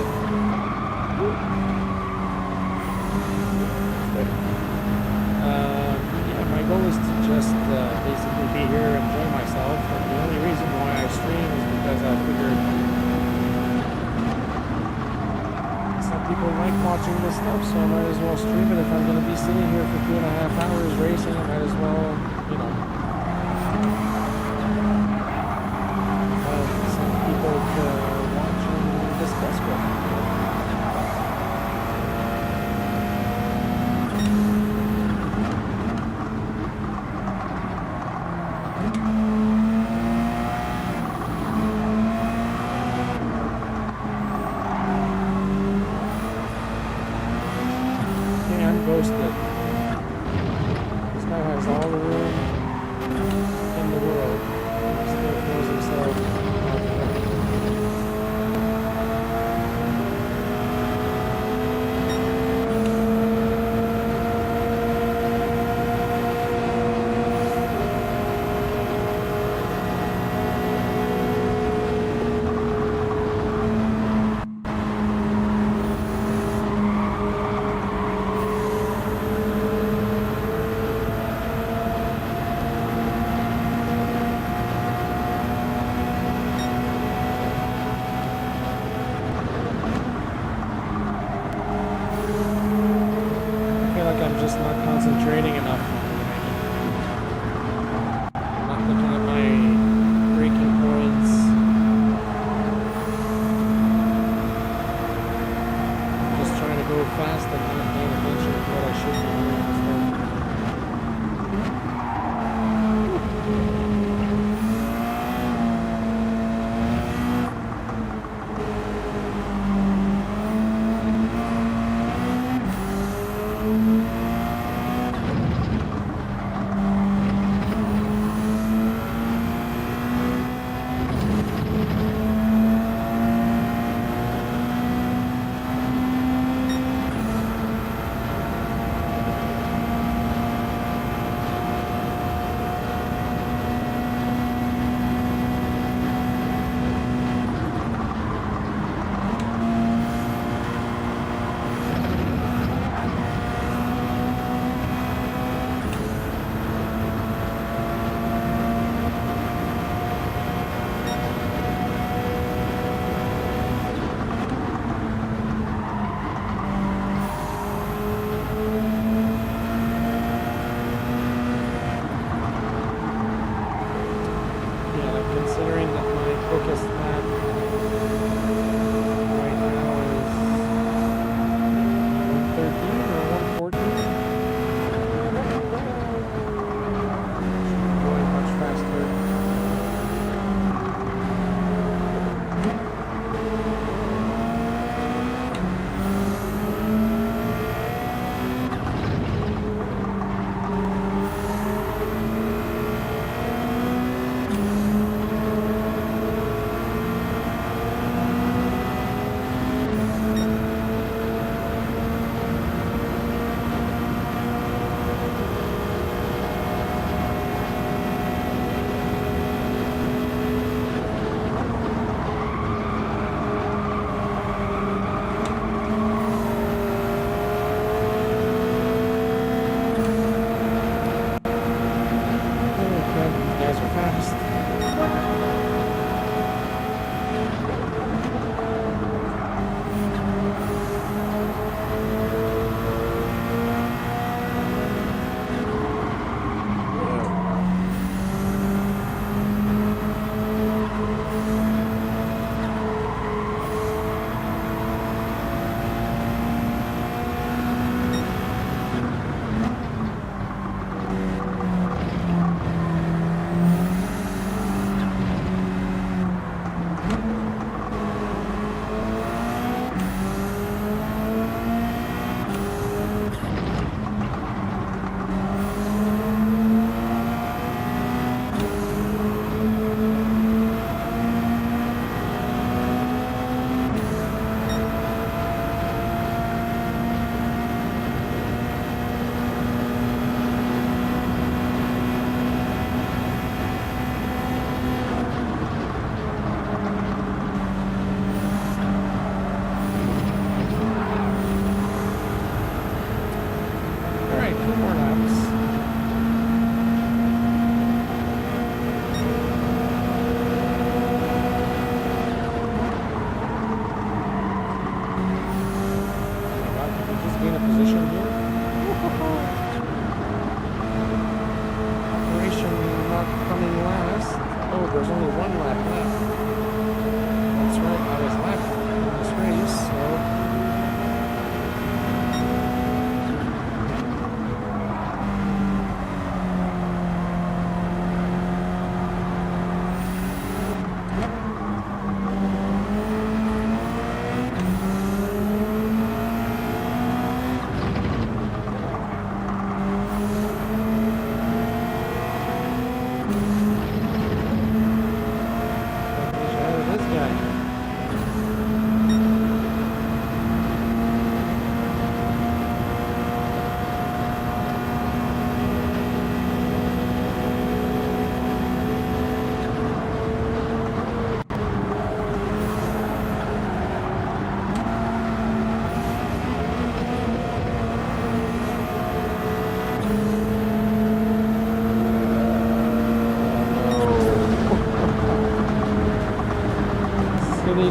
S1: Yeah, my goal is to just basically be here and enjoy myself. And the only reason why I stream is because I figured some people like watching this stuff, so I might as well stream it. If I'm going to be sitting here for 2.5 hours racing, I might as well, you know. Some people watch and discuss with me. Ghosted. This guy has all the room in the world. He still feels himself out front.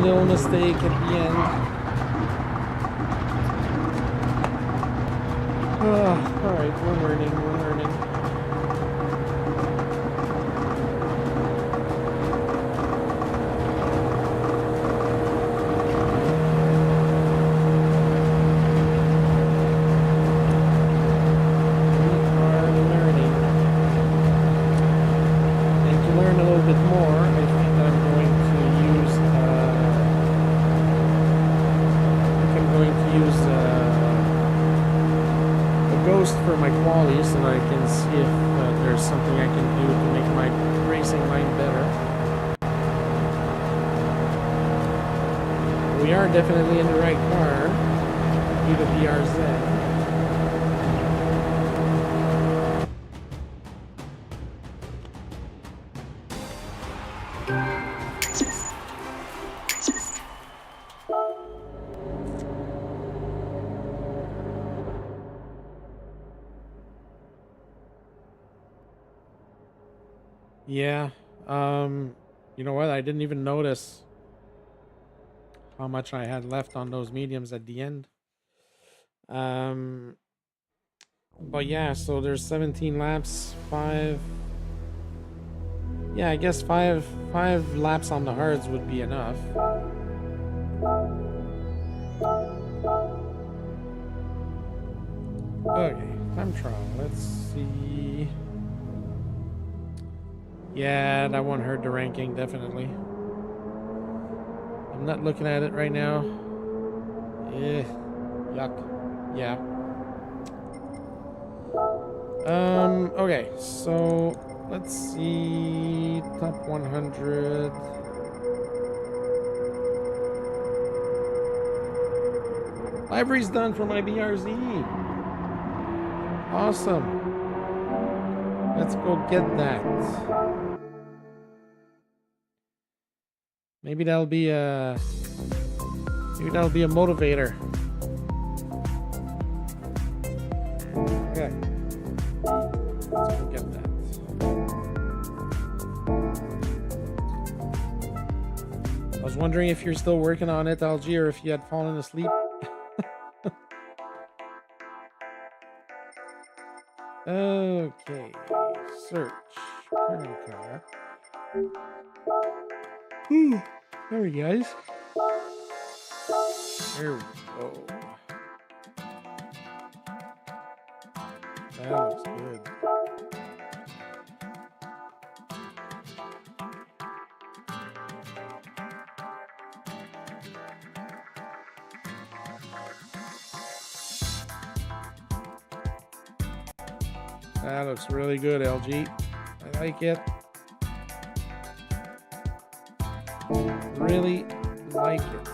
S1: little mistake at the end. Alright, we're learning, we're learning. For my qualities, and I can see if there's something I can do to make my racing line better. We are definitely in the right car due to BRZ. Yeah, you know what? I didn't even notice how much I had left on those mediums at the end. But yeah, so there's 17 laps, 5. Yeah, I guess five laps on the hards would be enough. Okay, time trial. Let's see. Yeah, that one hurt the ranking, definitely. I'm not looking at it right now. Yuck. Yeah. Okay, so let's see. Top 100. Library's done for my BRZ. Awesome. Let's go get that. Maybe that'll be a motivator. Okay. Let's go get that. I was wondering if you're still working on it, LG, or if you had fallen asleep. Okay. Search. Current car. There we go, guys. There we go. That looks good. That looks really good, LG. I like it. Really like it.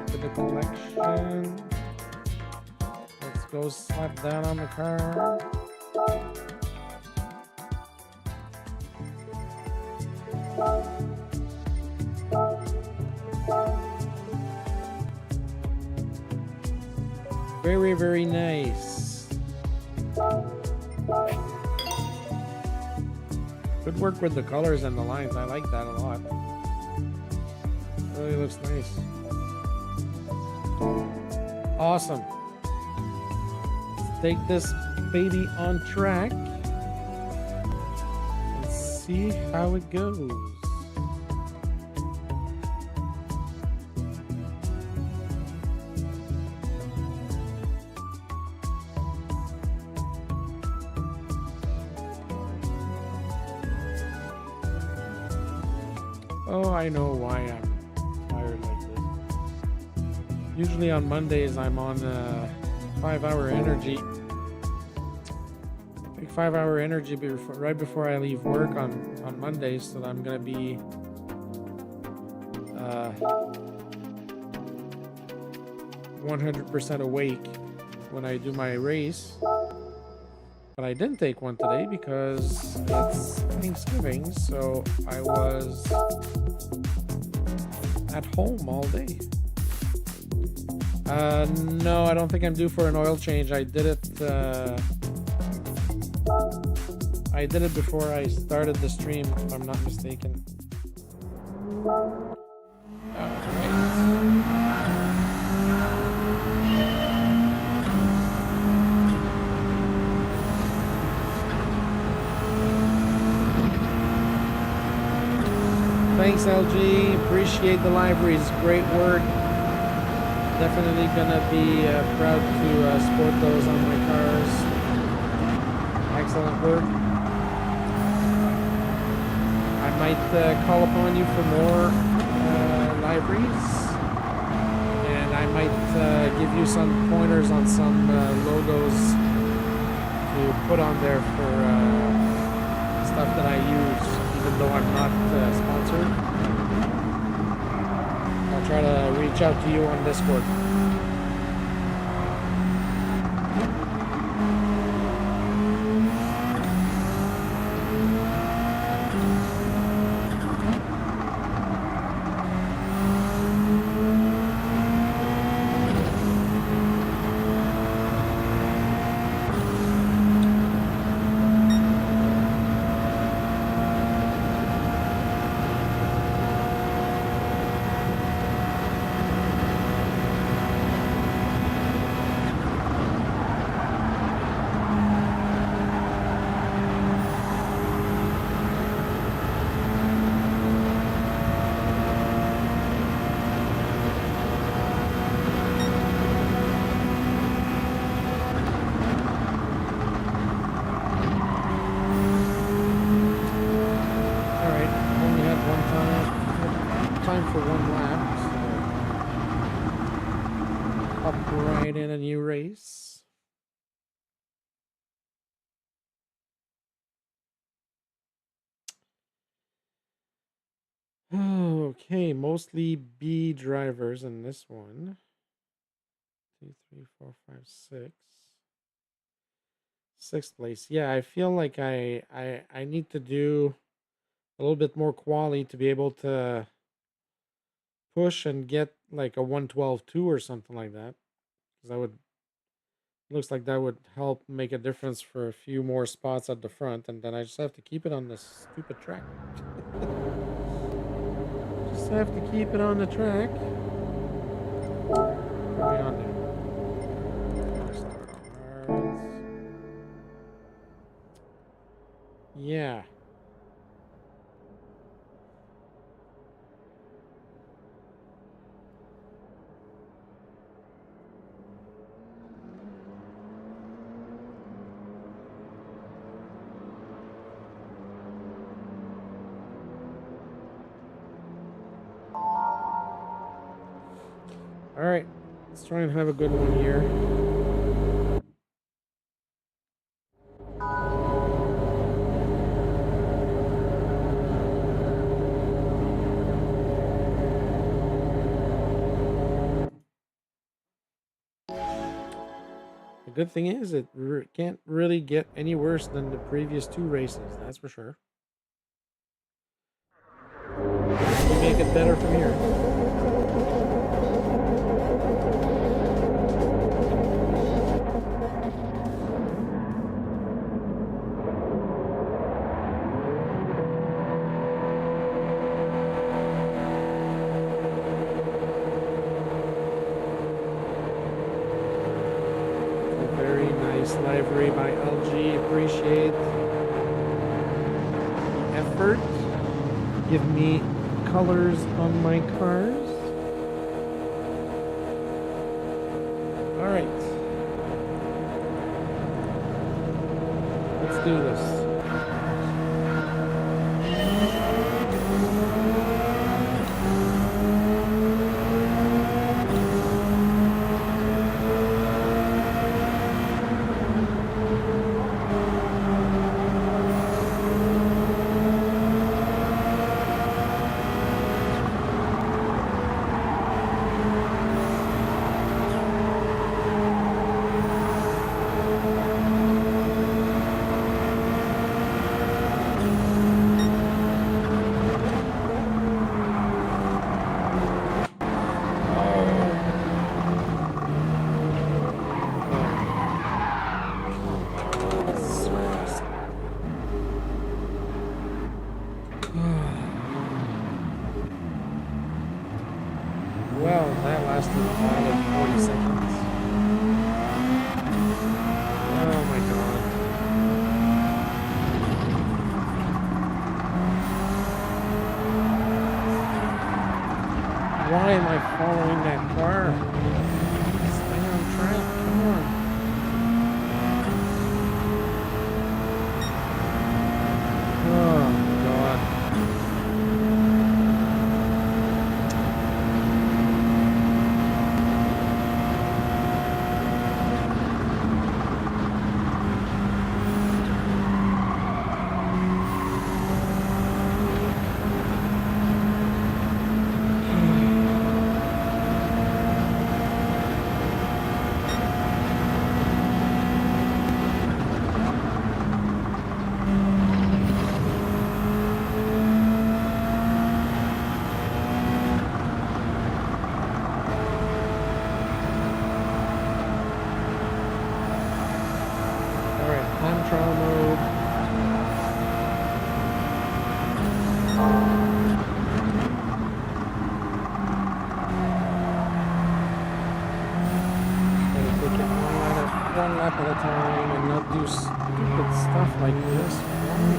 S1: To the collection. Let's go slap that on the car. Very, very nice. Good work with the colors and the lines. I like that a lot. Really looks nice. Awesome. Let's take this baby on track and see how it goes. Oh, I know why I'm tired like this. Usually on Mondays I'm on 5-hour energy. Take 5-hour energy right before I leave work on Mondays, so that I'm gonna be 100% awake when I do my race. But I didn't take one today because it's Thanksgiving, so I was at home all day. No, I don't think I'm due for an oil change. I did it before I started the stream, if I'm not mistaken. Thanks, LG. Appreciate the libraries. Great work. Definitely gonna be proud to sport those on my cars. Excellent work. I might call upon you for more libraries, and I might give you some pointers on some logos to put on there for stuff that I use, even though I'm not sponsored. I'll try to reach out to you on Discord. Okay, mostly B drivers in this one. 2, 3, 4, 5, 6. Sixth place. Yeah, I feel like I need to do a little bit more quality to be able to push and get like a 112.2 or something like that. Because that would, looks like that would help make a difference for a few more spots at the front, and then I just have to keep it on this stupid track. Just have to keep it on the track. Put me on there. Yeah. All right, let's try and have a good one here. The good thing is it can't really get any worse than the previous two races, that's for sure. We make it better from here. Livery by LG, appreciate the effort. Give me colors on my cars. All right, let's do this. Well, that lasted all of 40 seconds. Oh my god. Why am I following that car? Stay on track, come on. Oh my god. Trial mode. Gotta take it one lap at a time and not do stupid stuff like this. Why?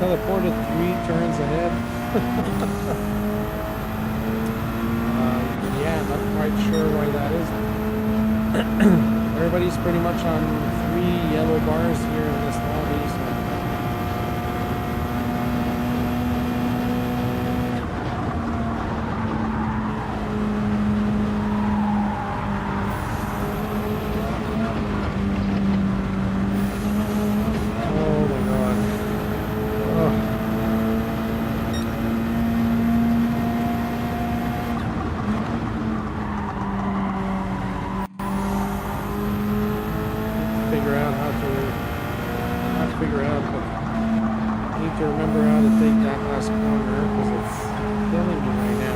S1: Teleported 3 turns ahead. Yeah, not quite sure why that is. Everybody's pretty much on 3 yellow bars here in this lobby. So. To remember how to take that last corner because it's killing me right now.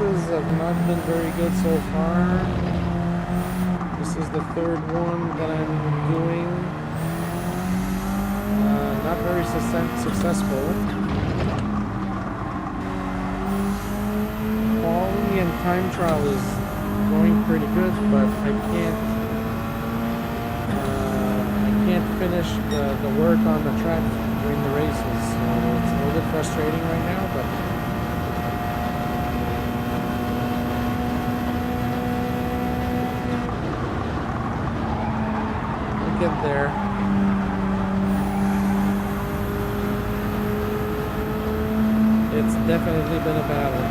S1: races have not been very good so far. This is the third one that I'm doing. Not very successful. Quality and time trial is going pretty good, but I can't finish the work on the track during the races, so it's a little bit frustrating right now, but we'll get there. It's definitely been a battle.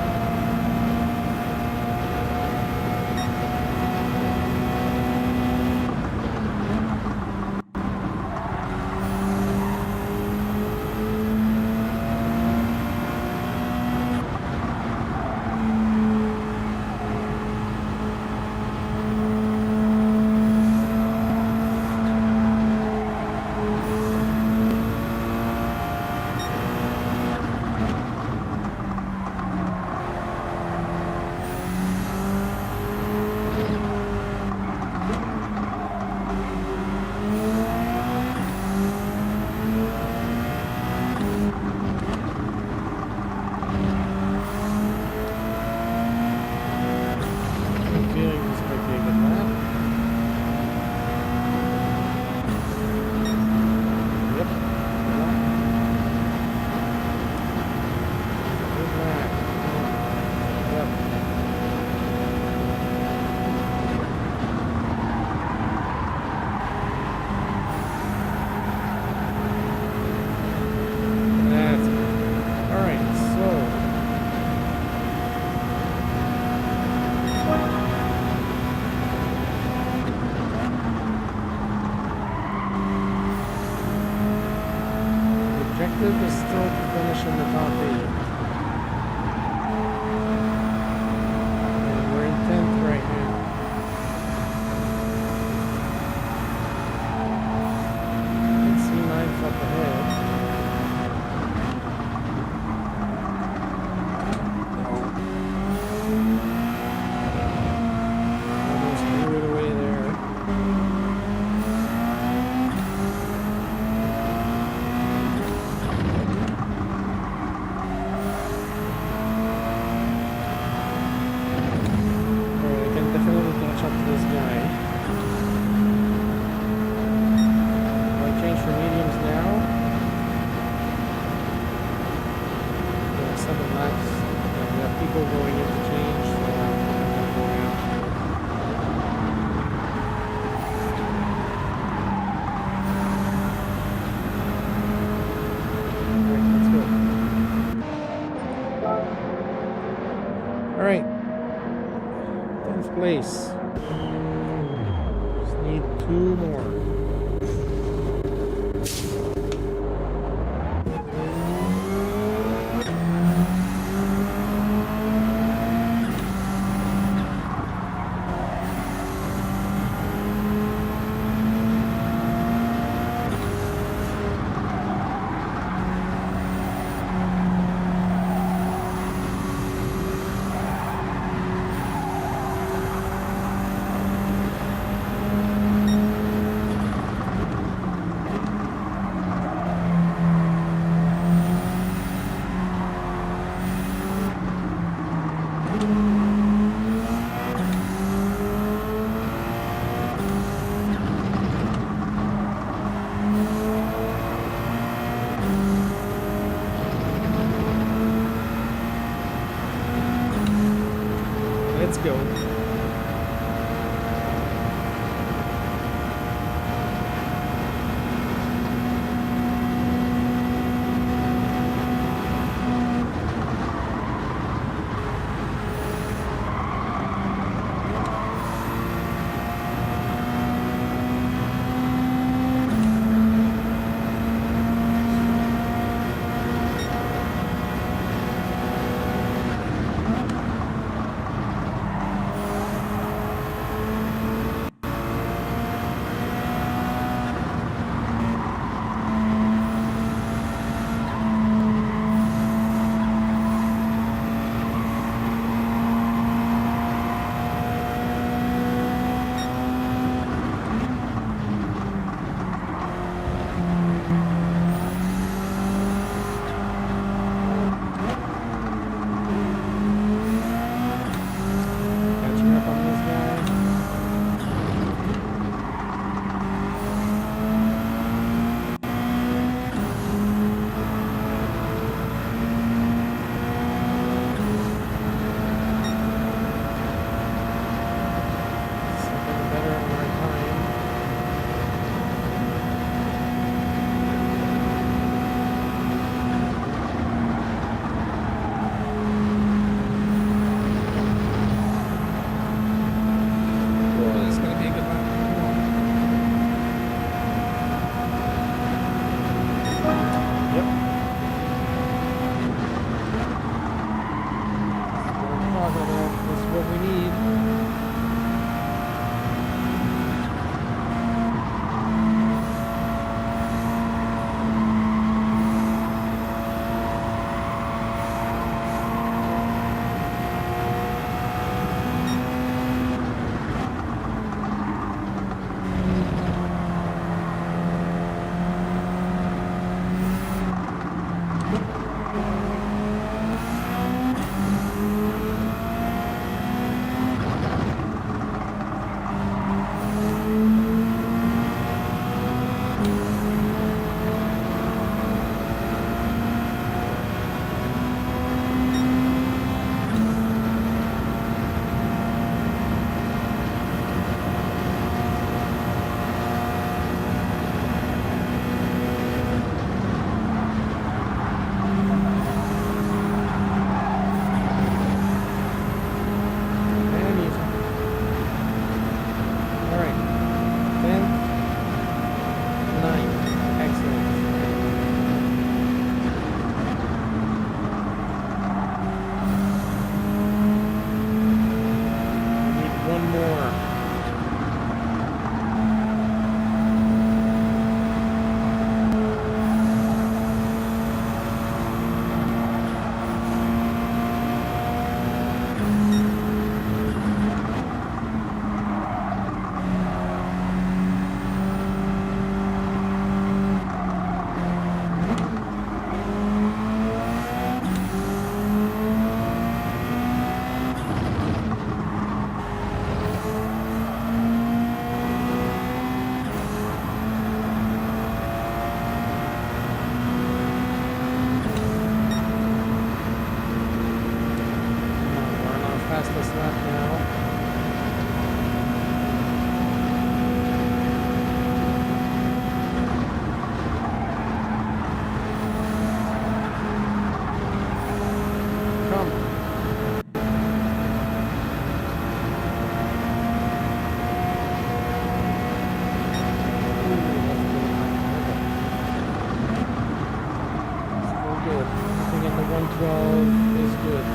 S1: Objective is still to finish in the top 8. And we're in 10th right now. And C9's up ahead. Almost threw it away there. Alright, 10th place. Just need 2 more. Let's go. this lap now. Come. Still good. Anything in the 112 is good.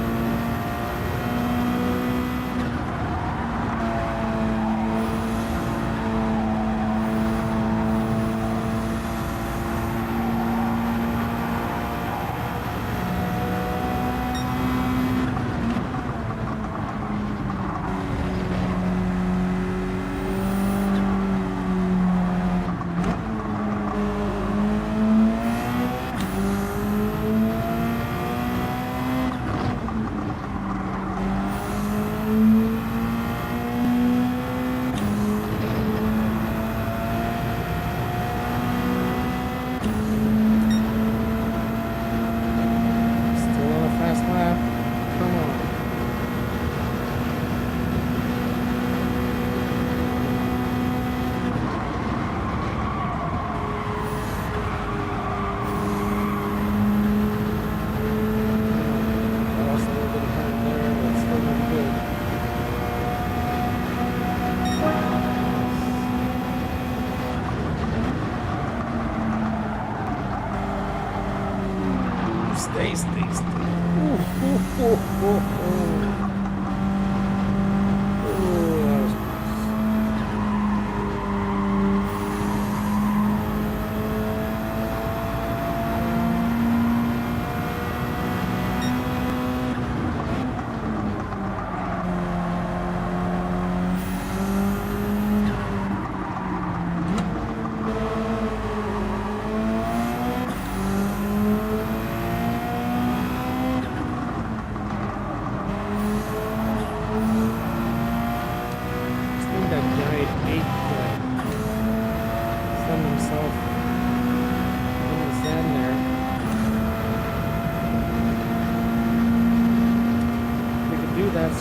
S1: Stay.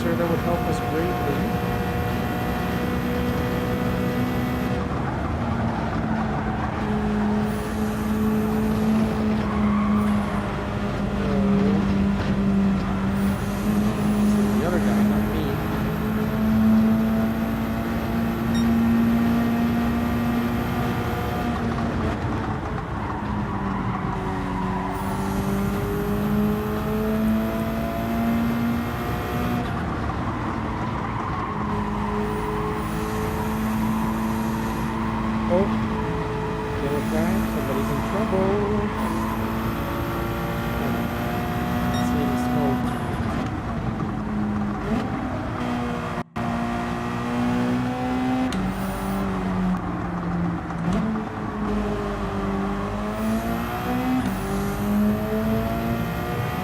S1: That would help us greatly. The other guy, not me. Oh, the other guy, somebody's in trouble. Let's see any smoke.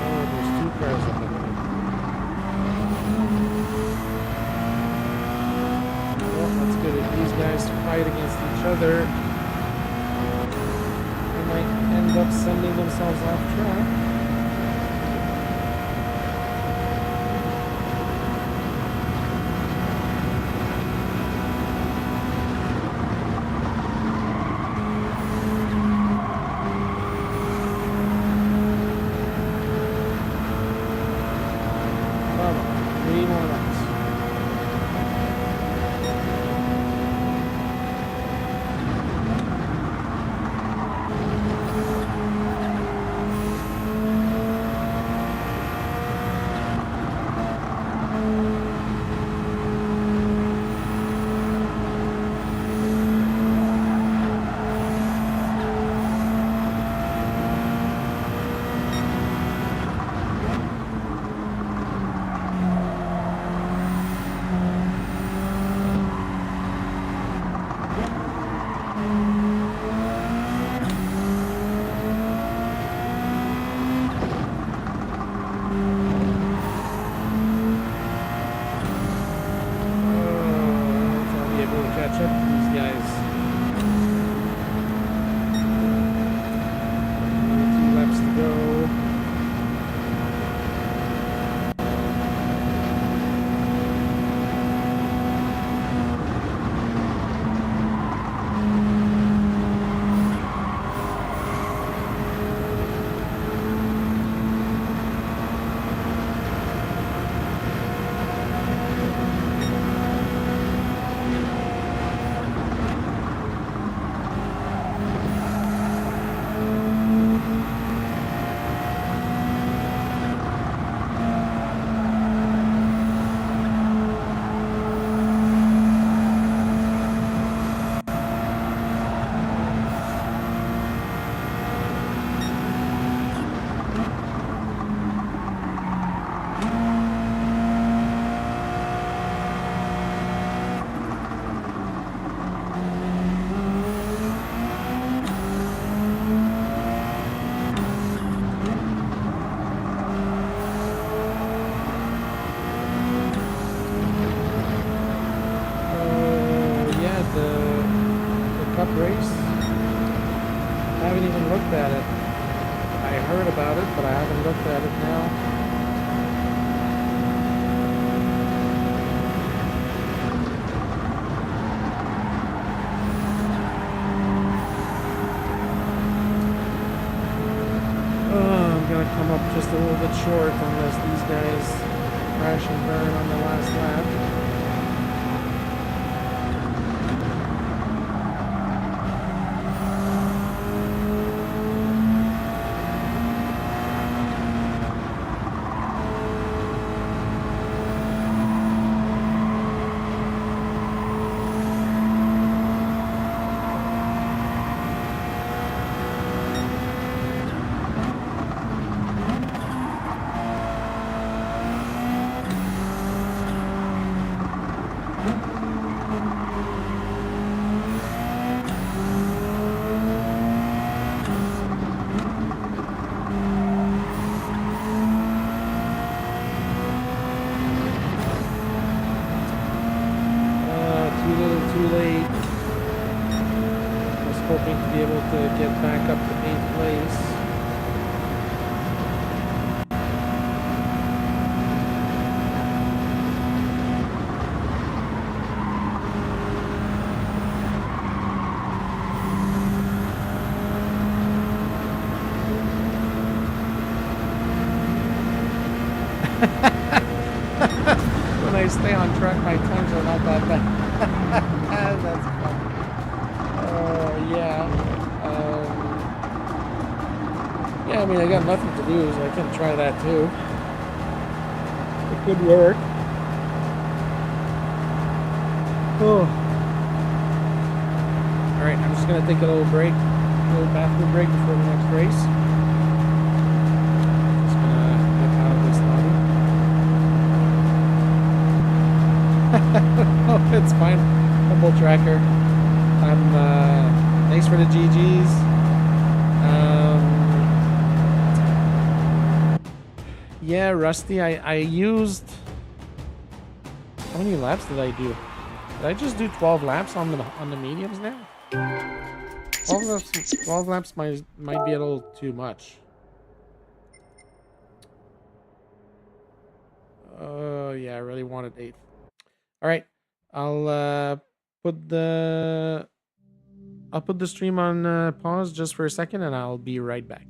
S1: Oh, there's two cars up ahead. Well, that's good. If these guys fight against each other, they might end up sending themselves off track. Come on, 3 more laps. haven't even looked at it. I heard about it, but I haven't looked at it now. I'm gonna come up just a little bit short unless these guys crash and burn on the last lap. Hoping to be able to get back up to 8th place. When I stay on track, my times are not that bad. That's fun. Yeah. Yeah, I mean, I got nothing to lose. I can try that too. It could work. Oh. Alright, I'm just going to take a little break, a little bathroom break before the next race. Just going to get out of this lobby. Oh, it's fine. Humble tracker. Thanks for the GGs. Yeah, Rusty, I used... How many laps did I do? Did I just do 12 laps on the mediums now? 12 laps might be a little too much. Oh, yeah, I really wanted 8th. All right, I'll put the stream on pause just for a second, and I'll be right back.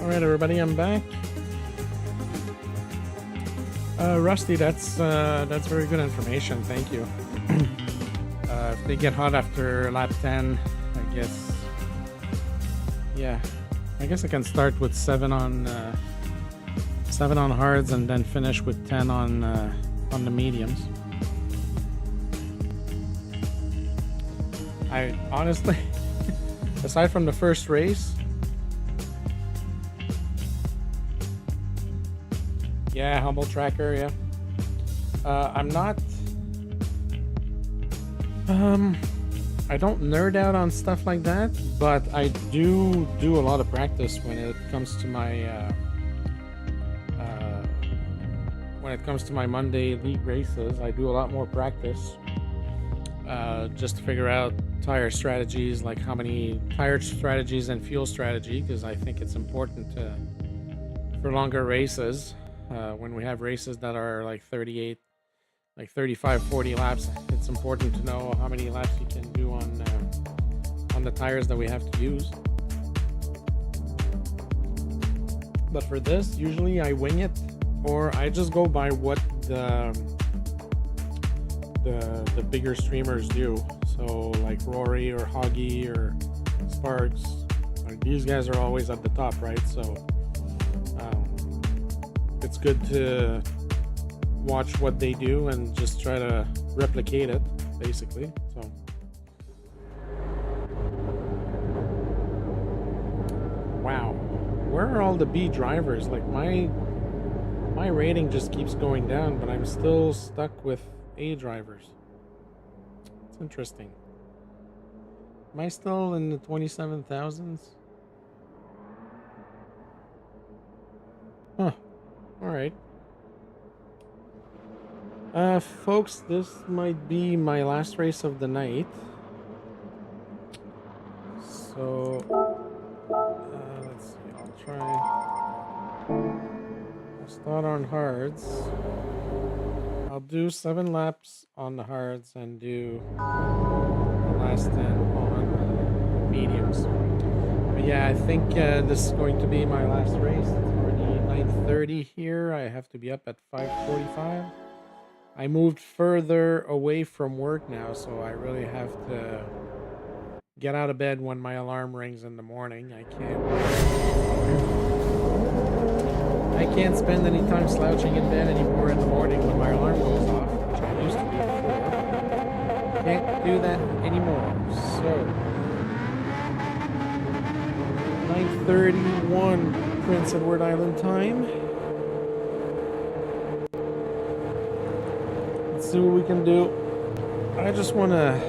S1: All right, everybody, I'm back. Rusty, that's very good information. Thank you. If they get hot after lap 10, I guess, yeah, I guess I can start with 7 on hards and then finish with 10 on the mediums. I honestly, aside from the first race, yeah, Humble Tracker, yeah. I'm not. I don't nerd out on stuff like that, but I do a lot of practice when it comes to my Monday league races. I do a lot more practice just to figure out tire strategies, like how many tire strategies and fuel strategy, because I think it's important for longer races. When we have races that are like 38, like 35, 40 laps, it's important to know how many laps you can do on the tires that we have to use. But for this, usually I wing it, or I just go by what the bigger streamers do. So like Rory or Hoggy or Sparks, like these guys are always at the top, right? So it's good to watch what they do and just try to replicate it, basically. So wow, where are all the B drivers? Like my rating just keeps going down, but I'm still stuck with A drivers. It's interesting. Am I still in the 27,000s? Huh. All right. Folks, this might be my last race of the night. So, let's see. I'll try. I'll start on hards. I'll do 7 laps on the hards and do the last 10 on mediums. But yeah, I think this is going to be my last race. It's already 9:30 here. I have to be up at 5:45. I moved further away from work now, so I really have to get out of bed when my alarm rings in the morning. I can't spend any time slouching in bed anymore in the morning when my alarm goes off, which I used to do before. Can't do that anymore. So 9:31 Prince Edward Island time. Let's see what we can do. I just want to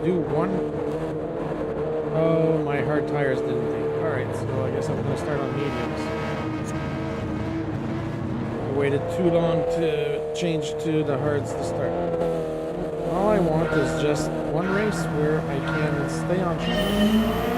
S1: do one. Oh, my hard tires didn't think. All right, so I guess I'm gonna start on mediums. I waited too long to change to the hards to start. All I want is just one race where I can stay on track.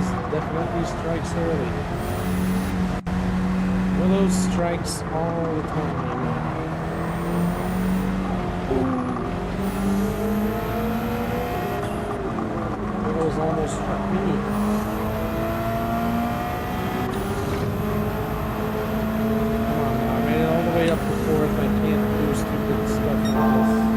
S1: Willows definitely strikes early. Willows strikes all the time. Willows almost struck me. Come on now, I made it all the way up to fourth. I can't do stupid stuff like this.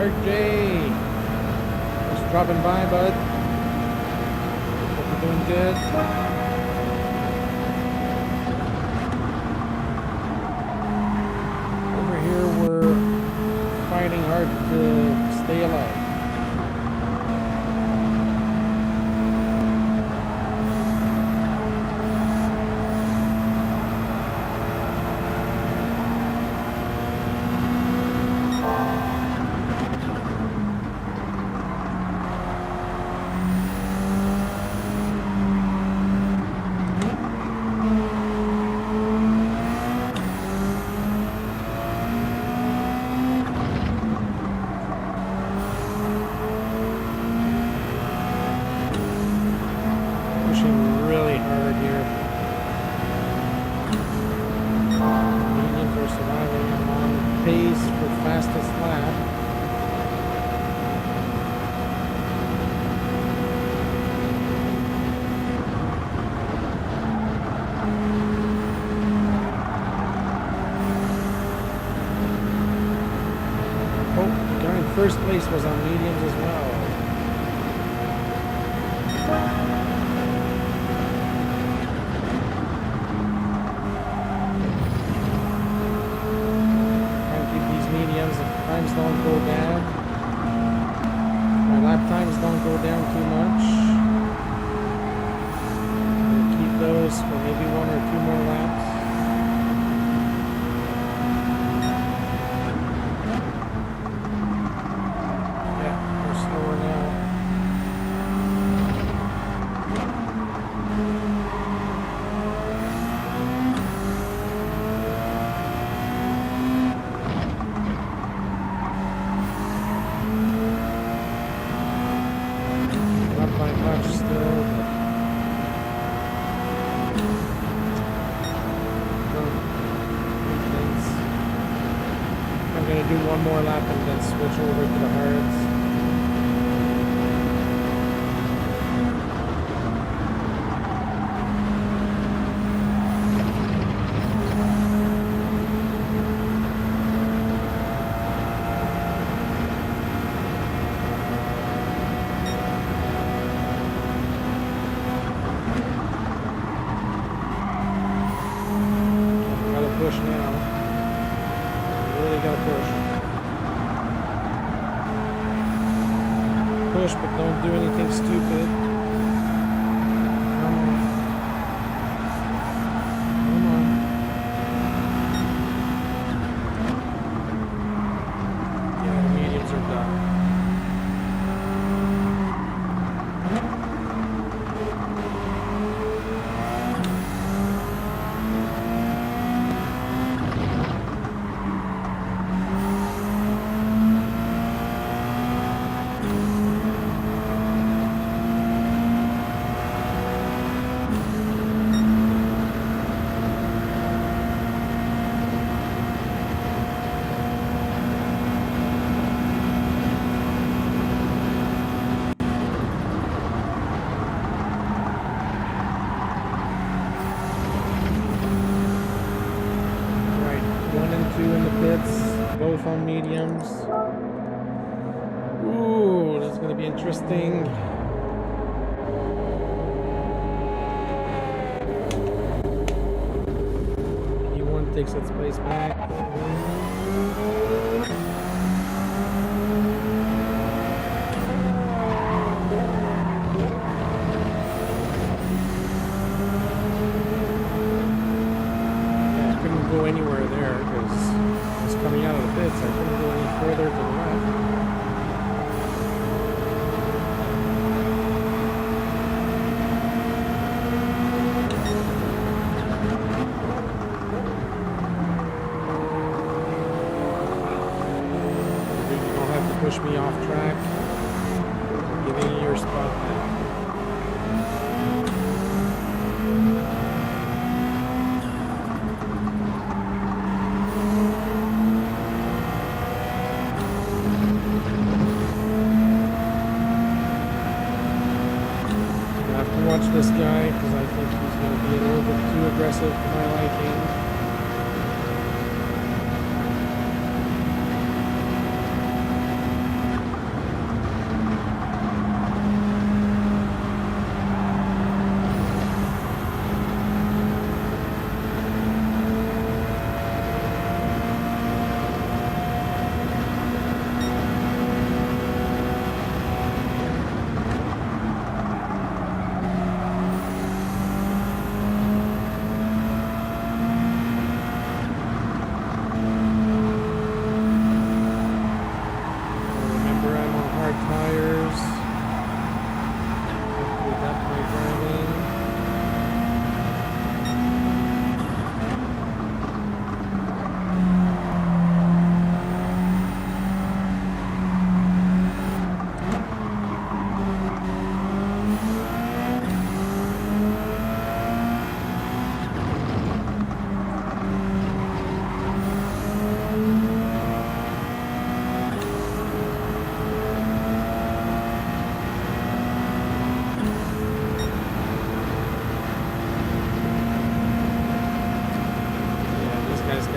S1: RJ, just dropping by, bud. Hope you're doing good. Over here, we're fighting hard to stay alive. Really hard here. Mediums are surviving. I'm on pace for fastest lap. Oh, the guy in first place was on mediums as well. Times don't go down. My lap times don't go down too much. We'll keep those for maybe 1 or 2 more laps. Yeah, we're slower now. Do one more lap and then switch over to the hards. Gotta push now. Really gotta push. Push, but don't do anything stupid. Come on. Come on. Yeah, the mediums are done. Both on mediums. Ooh, that's going to be interesting. E1 takes its place back. Yeah, I couldn't go anywhere there because coming out of the pits, I couldn't go any further to the left. You don't have to push me off track. Give me your spot now. Watch this guy because I think he's going to be a little bit too aggressive for my liking.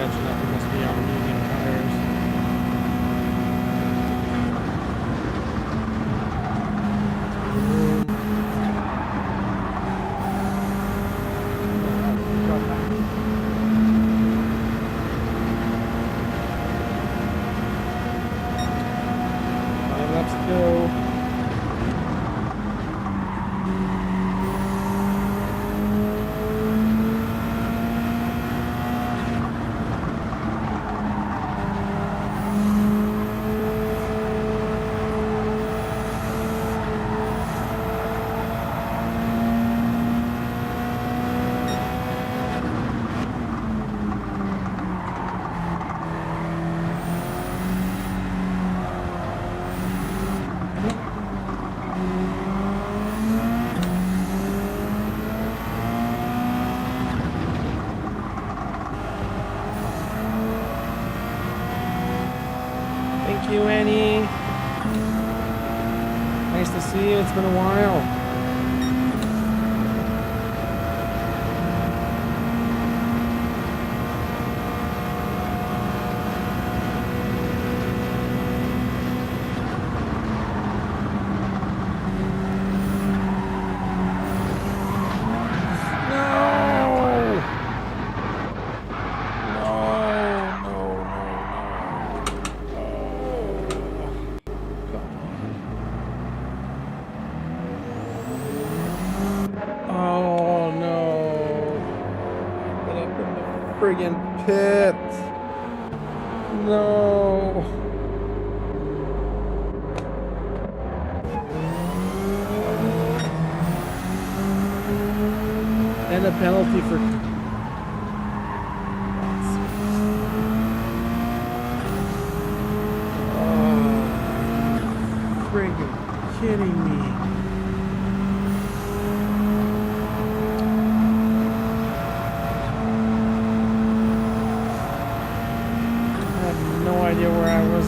S1: catching up. He must be on medium tires. Let's go. Thank you, Annie. Nice to see you. It's been a while. Friggin' pit. No. And a penalty for friggin' kidding me.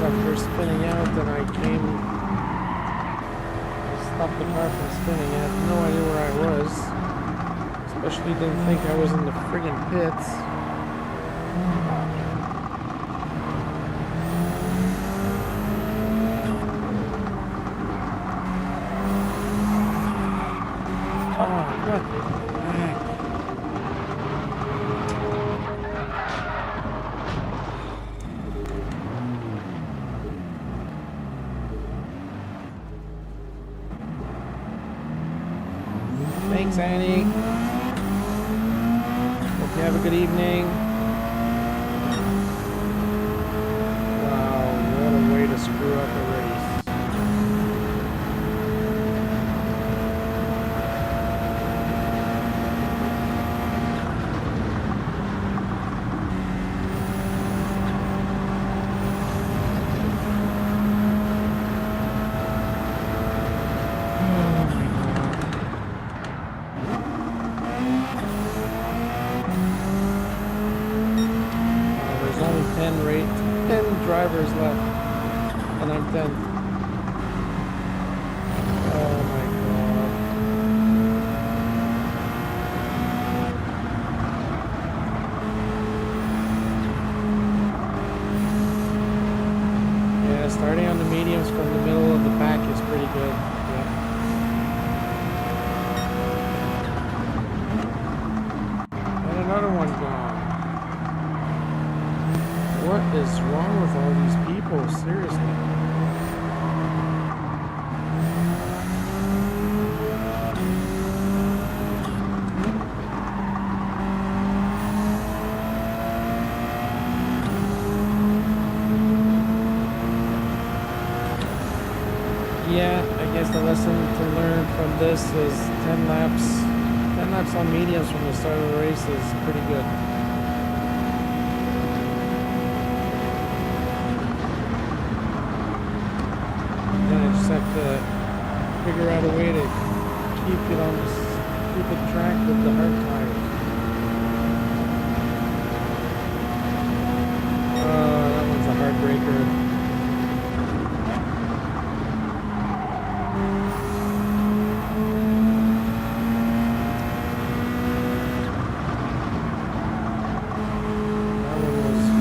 S1: After spinning out, and I stopped the car from spinning. I had no idea where I was. Especially didn't think I was in the friggin' pits. Oh, what the heck? Thanks, Annie. Hope you have a good evening. Wow, what a way to screw up a race. There's only 10 drivers left, and I'm 10th. Oh my god. Yeah, starting on the mediums from the middle of the pack is pretty good. Yeah. And another one gone. What is wrong with all these people? Seriously. Yeah, I guess the lesson to learn from this is 10 laps on mediums from the start of the race is pretty good. Have to figure out a way to keep it on this stupid track with the hard tires. That one's a heartbreaker. That one was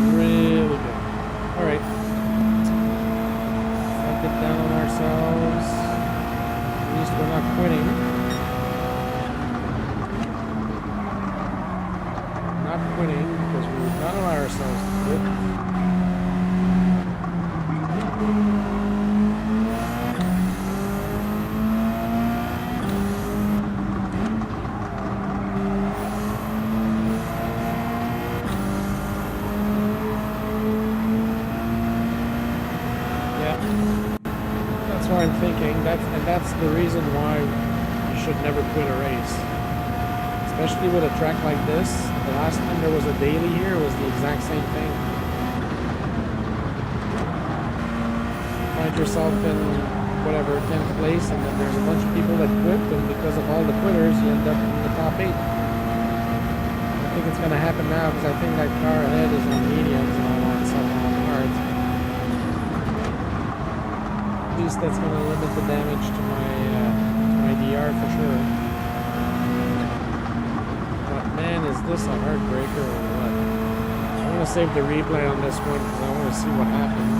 S1: stop quitting because we would not allow ourselves to quit. I'm thinking that's the reason why you should never quit a race, especially with a track like this. The last time there was a daily here, it was the exact same thing. Find yourself in whatever 10th place, and then there's a bunch of people that quit, and because of all the quitters, you end up in the top 8. I think it's going to happen now because I think that car ahead is on mediums and I want some on hard. At least that's going to limit the damage to my DR for sure. But man, is this a heartbreaker or what? I want to save the replay on this one because I want to see what happened.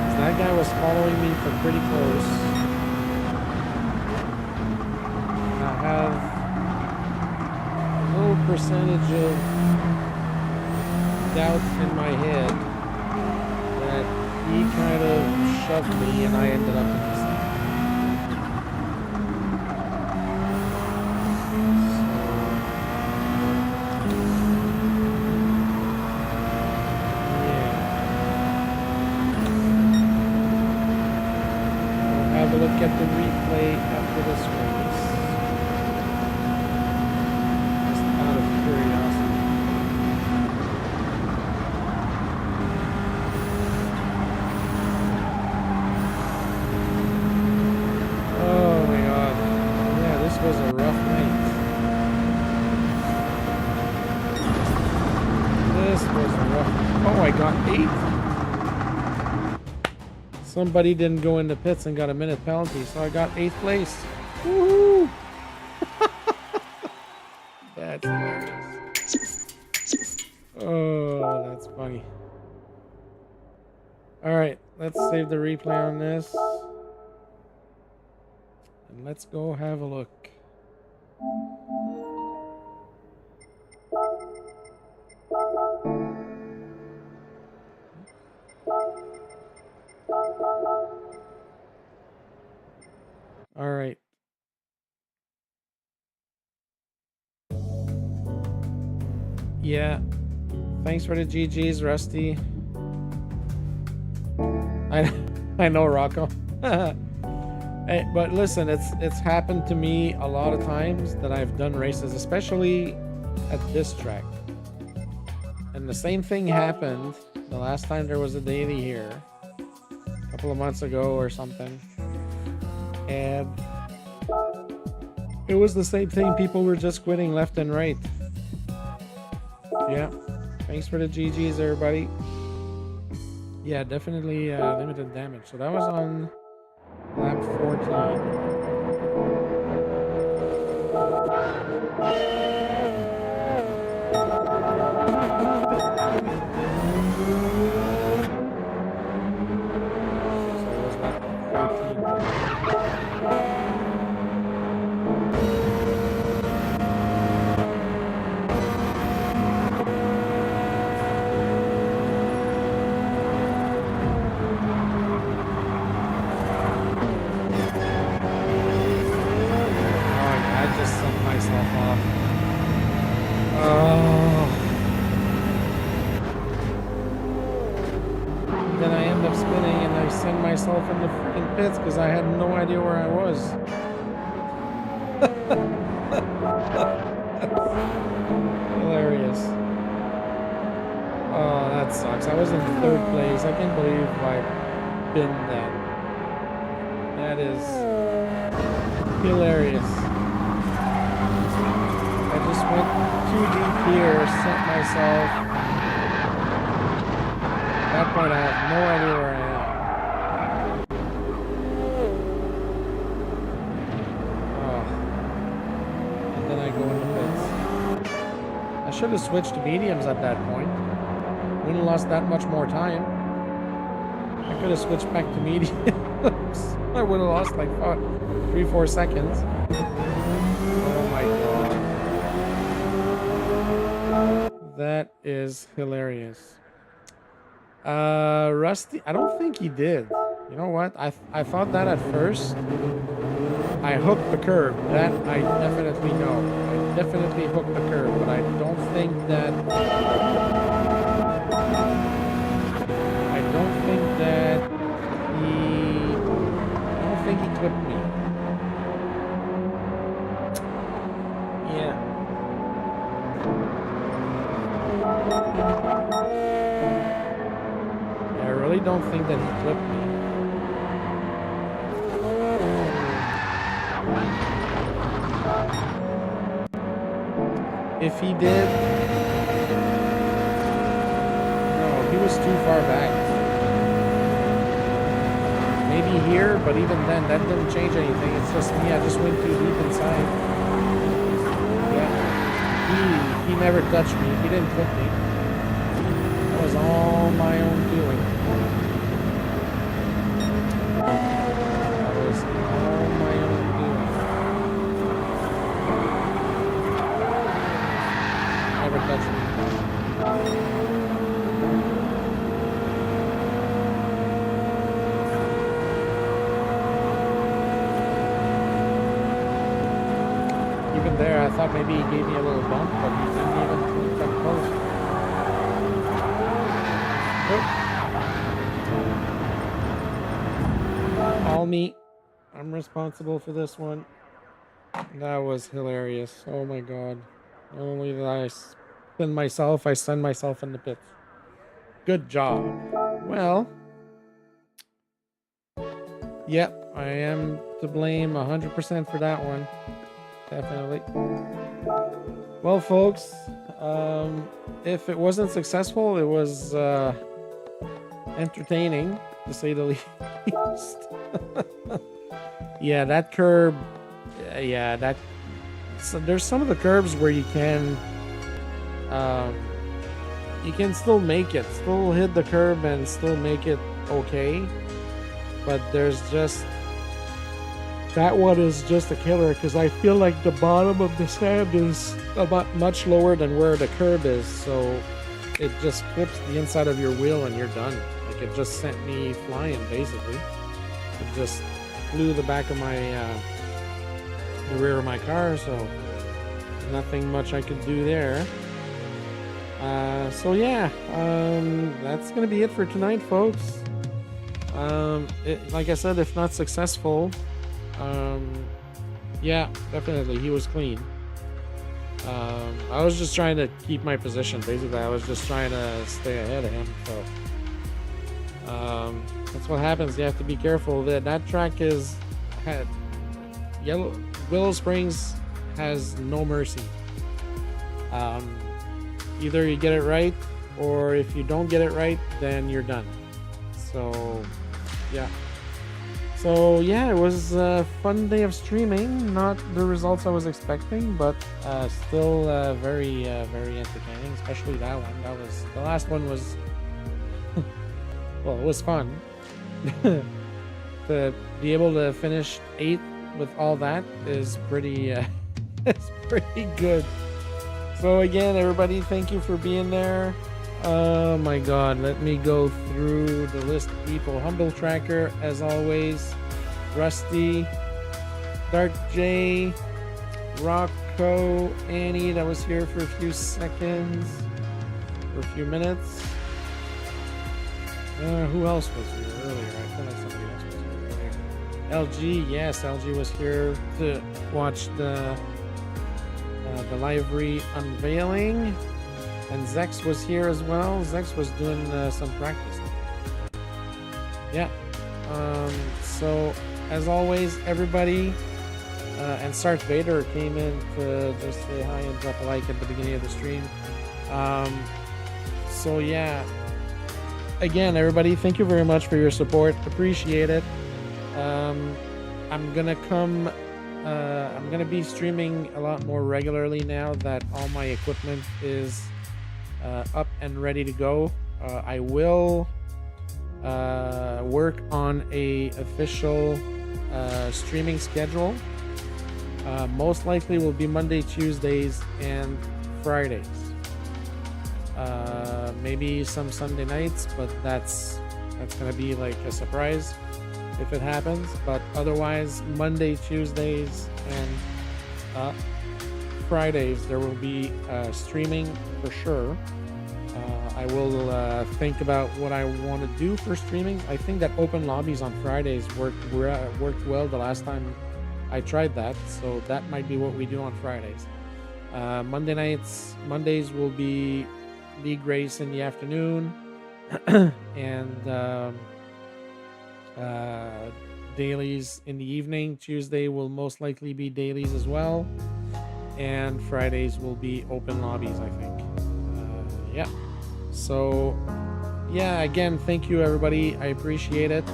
S1: Because that guy was following me from pretty close. And I have a low percentage of doubt in my head that he kind of shoved me and I ended up in the side. Yeah. We'll have a look at the replay after this race. Just out of curiosity. Was a rough night. This was a rough. Oh, I got 8. Somebody didn't go in the pits and got a minute penalty, so I got 8th place. Woohoo! That's hilarious. Oh, that's funny. All right, let's save the replay on this. And let's go have a look. All right. Yeah. Thanks for the GGs, Rusty. I know, Rocco. Hey, but listen, it's happened to me a lot of times that I've done races, especially at this track. And the same thing happened the last time there was a daily here, a couple of months ago or something. And it was the same thing. People were just quitting left and right. Yeah. Thanks for the GGs, everybody. Yeah, definitely limited damage. So that was on lap 14. Then I end up spinning and I send myself in the freaking pits because I had no idea where I was. Hilarious. Oh, that sucks. I was in 3rd place. I can't believe I binned that. That is hilarious. I just went too deep here, sent myself. At that point, I have no idea where I am. Oh. And then I go in the pits. I should have switched to mediums at that point. Wouldn't have lost that much more time. I could have switched back to mediums. I would have lost like 3-4 seconds. Oh my god. That is hilarious. Rusty, I don't think he did. You know what? I thought that at first. I hooked the curb. That I definitely know. I definitely hooked the curb, but I don't think that. I don't think that he. I don't think he clipped me. Yeah. I really don't think that he clipped me. If he did, no, he was too far back. Maybe here, but even then, that didn't change anything. It's just me, I just went too deep inside. Yeah, he never touched me. He didn't clip me. That was all my own doing. That was all my own doing. Never touched me. Even there, I thought maybe he gave me a little bump, but he didn't even come close. Nope. All me. I'm responsible for this one. That was hilarious. Oh my god. Not only did I spin myself, I send myself in the pits. Good job. Well, yep, I am to blame 100% for that one. Definitely. Well, folks, if it wasn't successful, it was entertaining, to say the least. Yeah, that curb, yeah, that... So there's some of the curbs where you can still make it, still hit the curb and still make it okay, but there's just that one is just a killer because I feel like the bottom of the sand is about much lower than where the curb is, so it just clips the inside of your wheel and you're done. Like, it just sent me flying, basically. It just flew the back of my the rear of my car, so nothing much I could do there. So yeah, that's gonna be it for tonight, folks. Like I said, if not successful, yeah, definitely he was clean. I was just trying to keep my position, basically. I was just trying to stay ahead of him, so that's what happens. You have to be careful. That track had Willow Springs has no mercy. Either you get it right, or if you don't get it right, then you're done. So yeah. So yeah, it was a fun day of streaming. Not the results I was expecting, but still very entertaining. Especially that one. That was the last one was well, it was fun. To be able to finish 8th with all that is pretty it's pretty good. So again, everybody, thank you for being there. Oh my god, let me go through the list of people. Humble Tracker, as always, Rusty, Dark J, Rocco, Annie, that was here for a few seconds, for a few minutes. Who else was here earlier? I feel like somebody else was here earlier. LG, yes, LG was here to watch the livery unveiling, and Zex was here as well. Zex was doing some practice. Yeah. So as always, everybody, and Sarge Vader came in to just say hi and drop a like at the beginning of the stream. So yeah. Again, everybody, thank you very much for your support. Appreciate it. I'm gonna be streaming a lot more regularly now that all my equipment is up and ready to go. I will work on a official streaming schedule. Most likely will be Monday, Tuesdays, and Fridays. Maybe some Sunday nights, but that's gonna be like a surprise if it happens. But otherwise, Monday, Tuesdays, and Fridays there will be streaming for sure. I will think about what I want to do for streaming. I think that open lobbies on Fridays worked well the last time I tried that, so that might be what we do on Fridays. Mondays will be league race in the afternoon, and dailies in the evening. Tuesday will most likely be dailies as well, and Fridays will be open lobbies, I think. Yeah. So, yeah, again, thank you everybody. I appreciate it.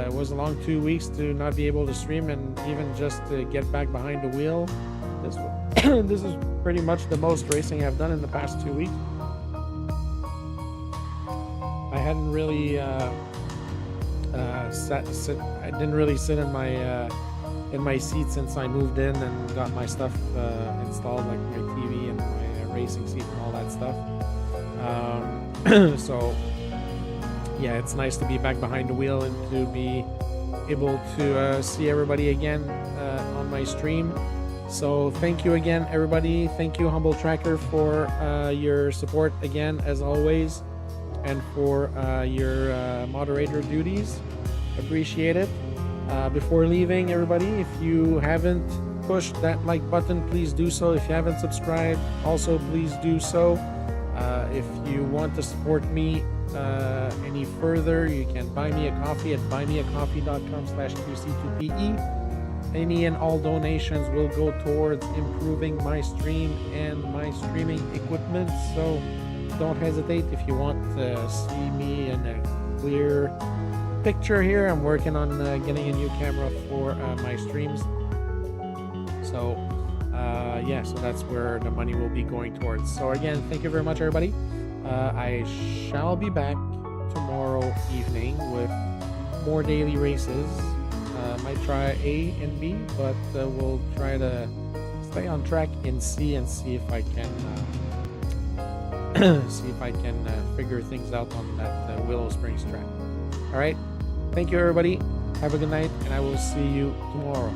S1: It was a long 2 weeks to not be able to stream, and even just to get back behind the wheel. This is pretty much the most racing I've done in the past 2 weeks. I hadn't really I didn't really sit in my seat since I moved in and got my stuff installed, like my TV and my racing seat and all that stuff. So yeah, it's nice to be back behind the wheel and to be able to see everybody again on my stream. So thank you again, everybody. Thank you, Humble Tracker, for your support again, as always, and for your moderator duties. Appreciate it. Before leaving, everybody, if you haven't pushed that like button, please do so. If you haven't subscribed, also please do so. If you want to support me any further, you can buy me a coffee at buymeacoffee.com/QC2PE. Any and all donations will go towards improving my stream and my streaming equipment, so don't hesitate if you want to see me in a clear picture here. I'm working on getting a new camera for my streams. So yeah, so that's where the money will be going towards. So again, thank you very much, everybody. I shall be back tomorrow evening with more daily races. Might try A and B, but we'll try to stay on track in C and see if I can figure things out on that Willow Springs track. All right, thank you, everybody. Have a good night, and I will see you tomorrow.